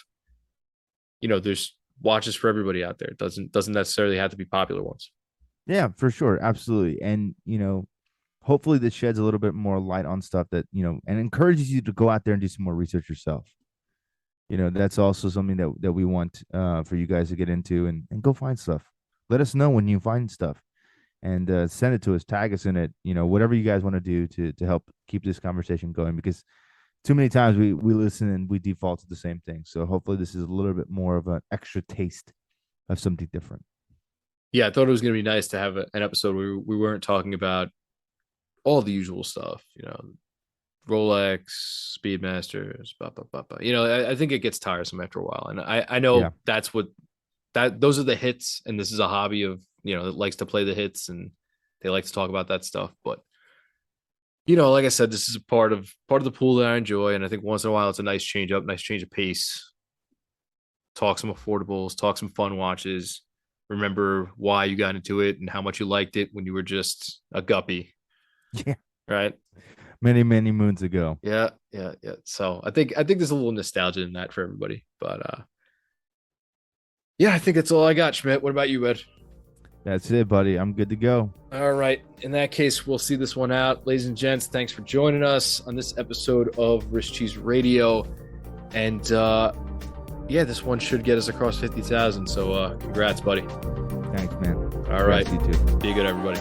there's watches for everybody out there. It doesn't necessarily have to be popular ones.
Yeah, for sure, absolutely, and hopefully this sheds a little bit more light on stuff that, and encourages you to go out there and do some more research yourself. That's also something that we want for you guys to get into and go find stuff. let us know when you find stuff, and send it to us, tag us in it, whatever you guys want to do to help keep this conversation going, because too many times we listen and we default to the same thing. So hopefully this is a little bit more of an extra taste of something different.
Yeah, I thought it was going to be nice to have an episode where we weren't talking about all the usual stuff, Rolex, Speedmasters, blah, blah, blah, blah. I think it gets tiresome after a while. And I know
Yeah.
those are the hits. And this is a hobby of, that likes to play the hits and they like to talk about that stuff. But, like I said, this is a part of the pool that I enjoy. And I think once in a while, it's a nice change up, nice change of pace. Talk some affordables, talk some fun watches. Remember why you got into it and how much you liked it when you were just a guppy.
Yeah.
Right.
Many, many moons ago.
Yeah. So I think there's a little nostalgia in that for everybody. But yeah, I think that's all I got, Schmidt. What about you, Ed?
That's it, buddy. I'm good to go.
All right. In that case, we'll see this one out. Ladies and gents, thanks for joining us on this episode of Wrist Cheese Radio. And yeah, this one should get us across 50,000. So congrats, buddy.
Thanks, man.
All right.
You too.
Be good, everybody.